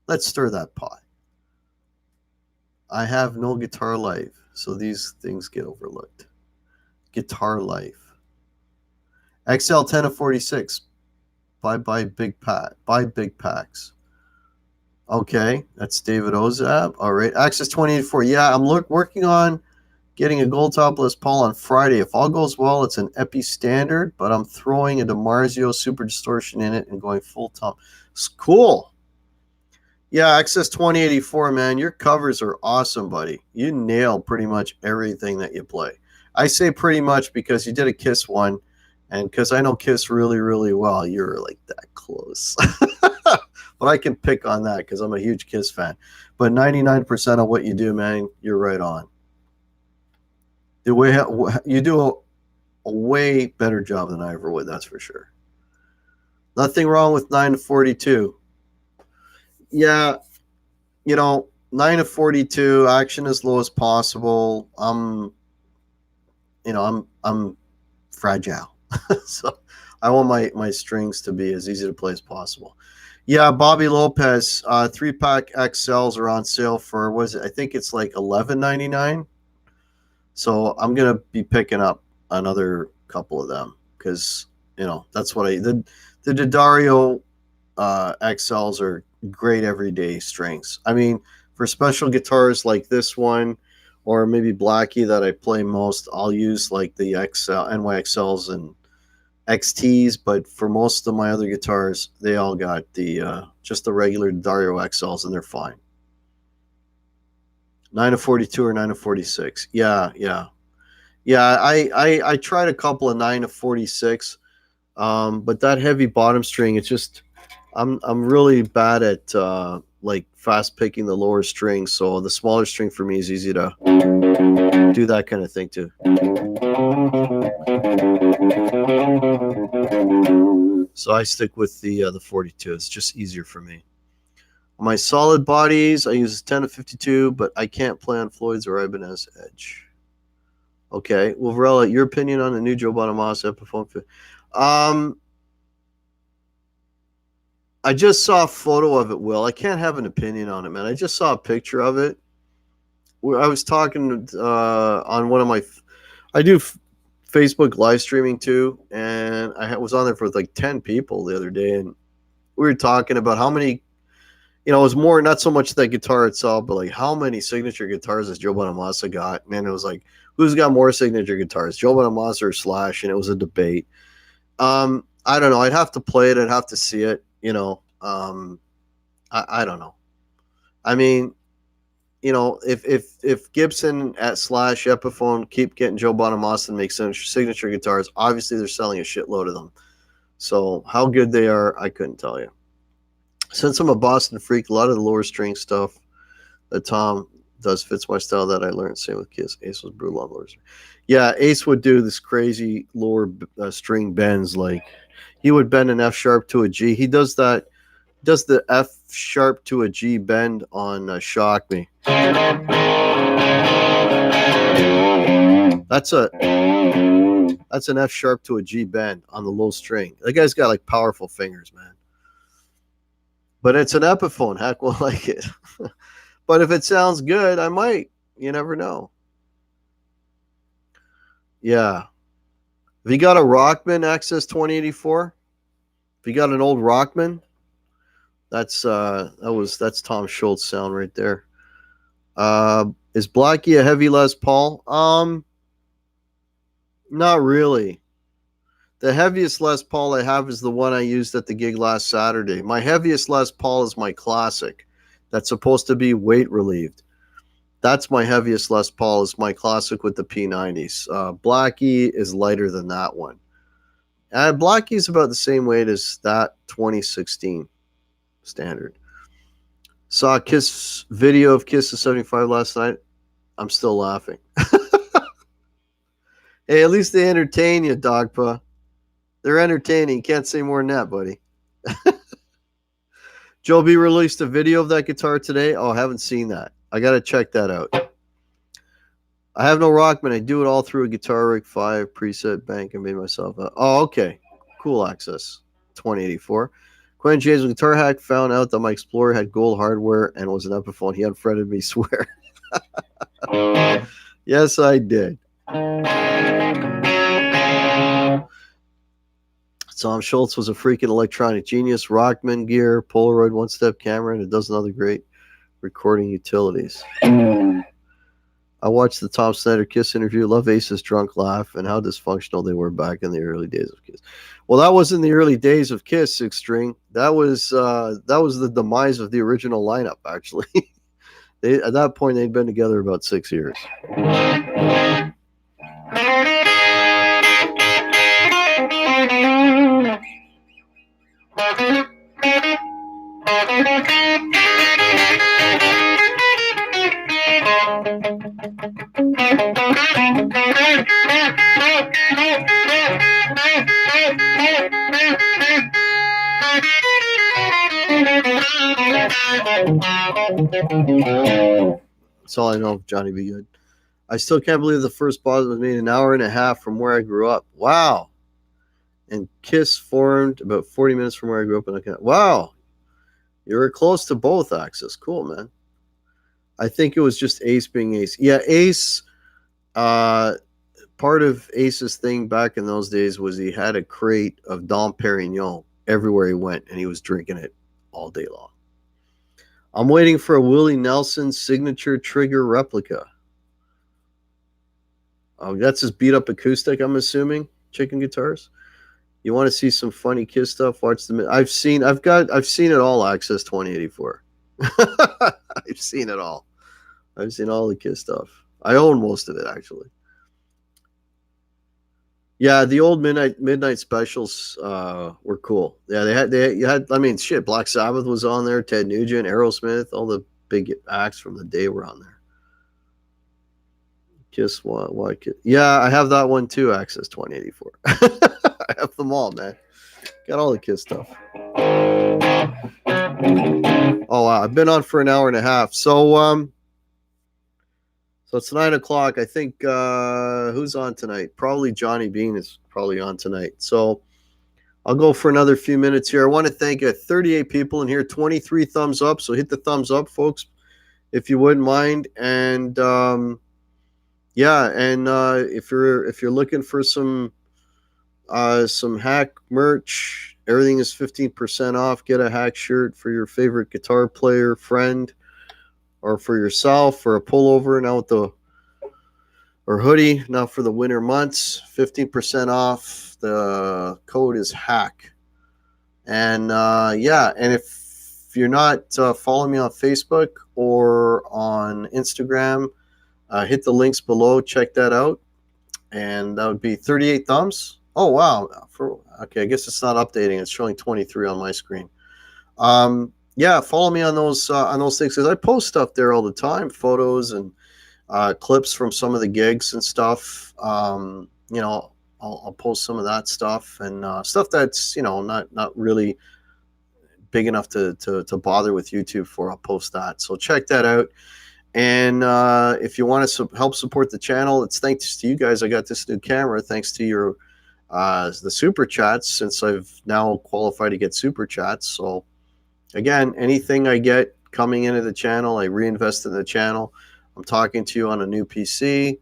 Let's stir that pot. I have no guitar life, so these things get overlooked. Guitar life. XL 10 of 46. Buy big packs. Okay, that's David Ozab. All right, Axis 2084. Yeah, I'm working on getting a gold top Les Paul on Friday. If all goes well, it's an Epi Standard, but I'm throwing a DiMarzio Super Distortion in it and going full tom. It's cool. Yeah, Access 2084, man, your covers are awesome, buddy. You nail pretty much everything that you play. I say pretty much because you did a Kiss one, and because I know Kiss really, really well, you're like that close. But I can pick on that because I'm a huge Kiss fan. But 99% of what you do, man, you're right on. You do a way better job than I ever would, that's for sure. Nothing wrong with 9 to 42. Yeah, 9 to 42, action as low as possible. I'm fragile. So I want my strings to be as easy to play as possible. Yeah, Bobby Lopez, 3-pack XLs are on sale for, was it? I think it's like $11.99. So I'm gonna be picking up another couple of them because that's what the D'Addario XLs are great everyday strings. I mean, for special guitars like this one, or maybe Blackie that I play most, I'll use like the NYXLs and XTs. But for most of my other guitars, they all got the just the regular D'Addario XLs, and they're fine. 9 of 42 or 9 of 46. Yeah. I tried a couple of 9 of 46, but that heavy bottom string, it's just I'm really bad at like fast picking the lower string. So the smaller string for me is easy to do that kind of thing too. So I stick with the 42. It's just easier for me. On my solid bodies, I use 10 to 52, but I can't play on Floyd's or Ibanez Edge. Okay, well, Varela, your opinion on the new Joe Bonamassa Epiphone? I just saw a photo of it, Will. I can't have an opinion on it, man. I just saw a picture of it. I was talking on one of my... I do Facebook live streaming too, and I was on there for like 10 people the other day, and we were talking about how many... it was more, not so much the guitar itself, but like how many signature guitars has Joe Bonamassa got? And it was like, who's got more signature guitars, Joe Bonamassa or Slash? And it was a debate. I don't know. I'd have to play it. I'd have to see it. I don't know. I mean, if Gibson at Slash Epiphone keep getting Joe Bonamassa and make signature guitars, obviously they're selling a shitload of them. So how good they are, I couldn't tell you. Since I'm a Boston freak, a lot of the lower string stuff that Tom does fits my style that I learned. Same with Kiss. Ace was brutal on lower string. Yeah, Ace would do this crazy lower string bends. Like he would bend an F sharp to a G. He does that. Does the F sharp to a G bend on Shock Me. That's an F sharp to a G bend on the low string. That guy's got like powerful fingers, man. But it's an Epiphone. Heck will like it. But if it sounds good, I might. You never know. Yeah. Have you got a Rockman Access 2084? If you got an old Rockman, that's Tom Schultz sound right there. Is Blackie a heavy Les Paul? Not really. The heaviest Les Paul I have is the one I used at the gig last Saturday. My heaviest Les Paul is my classic. That's supposed to be weight relieved. That's my heaviest Les Paul, is my classic with the P90s. Blackie is lighter than that one. Blackie is about the same weight as that 2016 standard. Saw a Kiss video of Kiss of 75 last night. I'm still laughing. Hey, at least they entertain you, Dogpa. They're entertaining. Can't say more than that, buddy. Joe B released a video of that guitar today. Oh, I haven't seen that. I got to check that out. I have no Rockman. I do it all through a Guitar Rig 5 preset bank and made myself up. Oh, okay. Cool Access 2084. Quentin James with Guitar Hack found out that my Explorer had gold hardware and was an Epiphone. He unfriended me, swear. Yes, I did. Tom Schultz was a freaking electronic genius. Rockman gear, Polaroid one-step camera, and a dozen other great recording utilities. I watched the Tom Snyder Kiss interview. Love Ace's drunk laugh and how dysfunctional they were back in the early days of Kiss. Well, that was in the early days of Kiss, Six String. That was the demise of the original lineup, actually. At that point, they'd been together about 6 years. That's all I know of Johnny B. Good. I still can't believe the first pause was made an hour and a half from where I grew up. Wow. And Kiss formed about 40 minutes from where I grew up. Wow. You were close to both, Axis. Cool, man. I think it was just Ace being Ace. Yeah, Ace, part of Ace's thing back in those days was he had a crate of Dom Perignon everywhere he went, and he was drinking it all day long. I'm waiting for a Willie Nelson signature trigger replica. That's his beat up acoustic, I'm assuming. ChickNGuitars. You want to see some funny Kiss stuff? Watch the. I've seen it all. Access 2084. I've seen it all. I've seen all the Kiss stuff. I own most of it actually. Yeah, the old midnight specials were cool. Yeah, you had. I mean, shit. Black Sabbath was on there. Ted Nugent, Aerosmith, all the big acts from the day were on there. Kiss why Kiss? Yeah, I have that one too. Access 2084. I have them all, man. Got all the Kiss stuff. Oh wow, I've been on for an hour and a half. So it's 9 o'clock. I think who's on tonight? Probably Johnny Beane is probably on tonight. So I'll go for another few minutes here. I want to thank 38 people in here, 23 thumbs up. So hit the thumbs up, folks, if you wouldn't mind. And if you're looking for some hack merch, everything is 15% off. Get a hack shirt for your favorite guitar player friend, or for yourself, or a pullover now or hoodie now for the winter months. 15% off. The code is hack. And and if you're not following me on Facebook or on Instagram, hit the links below. Check that out. And that would be 38 thumbs. Oh, wow. Okay, I guess it's not updating. It's showing 23 on my screen. Follow me on those things, because I post stuff there all the time, photos and clips from some of the gigs and stuff. I'll post some of that stuff, and stuff that's not really big enough to bother with YouTube for. I'll post that. So check that out. And if you want to help support the channel, it's thanks to you guys. I got this new camera thanks to your the super chats, since I've now qualified to get super chats. So again, anything I get coming into the channel, I reinvest in the channel. I'm talking to you on a new PC.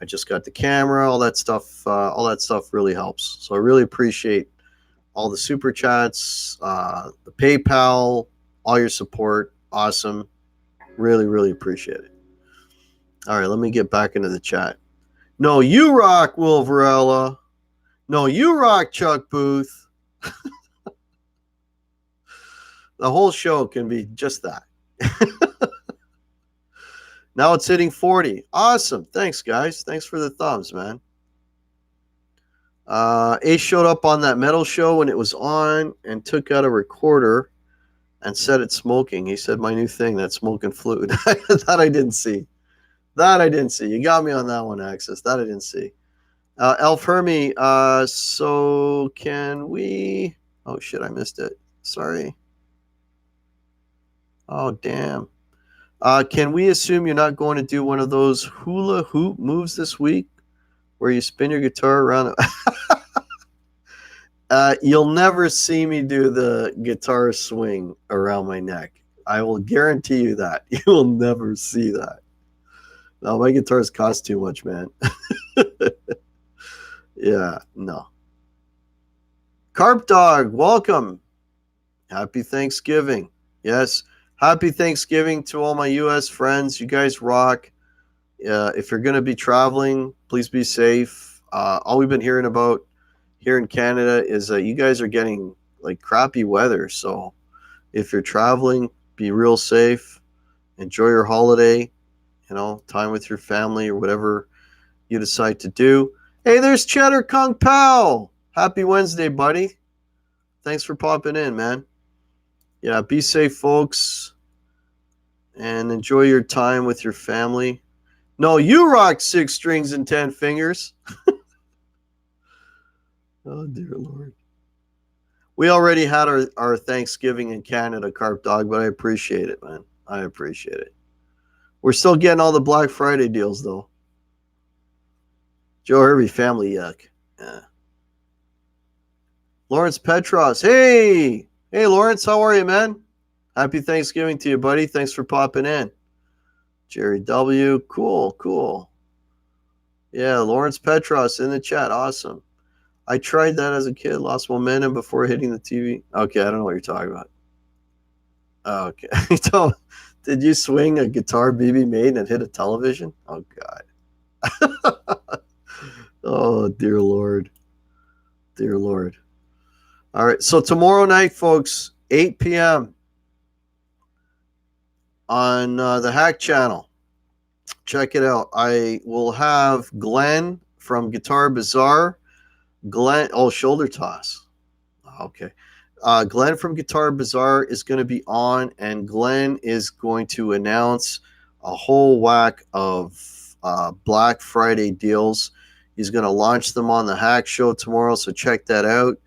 I just got the camera. All that stuff really helps. So I really appreciate all the super chats, the PayPal, all your support. Awesome. Really, really appreciate it. All right, let me get back into the chat. No, you rock, Will Varela. No, you rock, Chuck Booth. The whole show can be just that. Now it's hitting 40. Awesome. Thanks, guys. Thanks for the thumbs, man. Ace showed up on that metal show when it was on and took out a recorder and set it smoking. He said, my new thing, that smoking flute. That I didn't see. You got me on that one, Axis. That I didn't see. Elf Hermie, so can we... Oh, shit, I missed it. Sorry. Oh, damn. Can we assume you're not going to do one of those hula hoop moves this week where you spin your guitar around? You'll never see me do the guitar swing around my neck. I will guarantee you that. You will never see that. No, my guitars cost too much, man. Yeah, no. Carp Dog, welcome. Happy Thanksgiving. Yes, happy Thanksgiving to all my U.S. friends. You guys rock. If you're going to be traveling, please be safe. All we've been hearing about here in Canada is that you guys are getting like crappy weather. So if you're traveling, be real safe. Enjoy your holiday, time with your family or whatever you decide to do. Hey, there's Cheddar Kung Pao. Happy Wednesday, buddy. Thanks for popping in, man. Yeah, be safe, folks. And enjoy your time with your family. No, you rock 6 strings and 10 fingers. Oh, dear Lord. We already had our Thanksgiving in Canada, Carp Dog, but I appreciate it, man. I appreciate it. We're still getting all the Black Friday deals, though. Joe Hervey, family yuck. Yeah. Lawrence Petros. Hey, Lawrence, how are you, man? Happy Thanksgiving to you, buddy. Thanks for popping in. Jerry W. Cool. Yeah, Lawrence Petros in the chat. Awesome. I tried that as a kid. Lost momentum before hitting the TV. Okay, I don't know what you're talking about. Okay. Did you swing a guitar BB made and hit a television? Oh, God. Oh, dear Lord. Dear Lord. All right. So tomorrow night, folks, 8 p.m. on the Hack channel. Check it out. I will have Glenn from Guitar Bazaar. Shoulder toss. Okay. Glenn from Guitar Bazaar is going to be on, and Glenn is going to announce a whole whack of Black Friday deals. He's going to launch them on the Hack Show tomorrow, so check that out.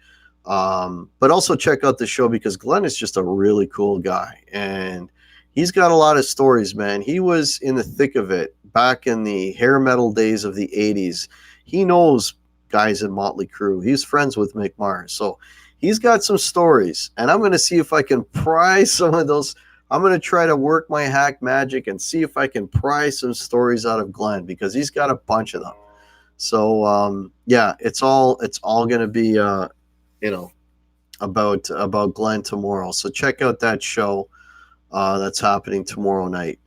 But also check out the show because Glenn is just a really cool guy, and he's got a lot of stories, man. He was in the thick of it back in the hair metal days of the 80s. He knows guys in Motley Crue. He's friends with Mick Mars, so he's got some stories, and I'm going to see if I can pry some of those. I'm going to try to work my hack magic and see if I can pry some stories out of Glenn because he's got a bunch of them. So yeah, it's all going to be about Glenn tomorrow. So check out that show that's happening tomorrow night.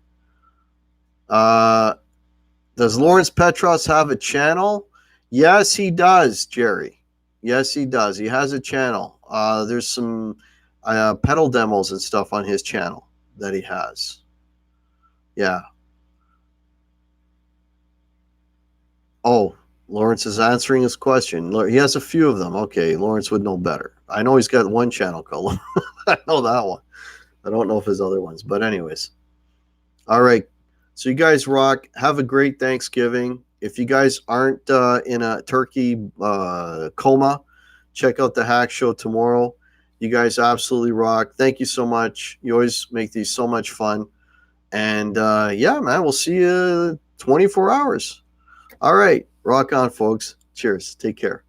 Does Lawrence Petros have a channel? Yes, he does, Jerry. Yes, he does. He has a channel. There's some pedal demos and stuff on his channel that he has. Yeah. Oh, Lawrence is answering his question. He has a few of them. Okay, Lawrence would know better. I know he's got one channel called. I know that one. I don't know if his other ones, but anyways. All right. So you guys rock. Have a great Thanksgiving. If you guys aren't in a turkey coma, check out the Hack Show tomorrow. You guys absolutely rock. Thank you so much. You always make these so much fun. And yeah, man, we'll see you 24 hours. All right. Rock on, folks. Cheers. Take care.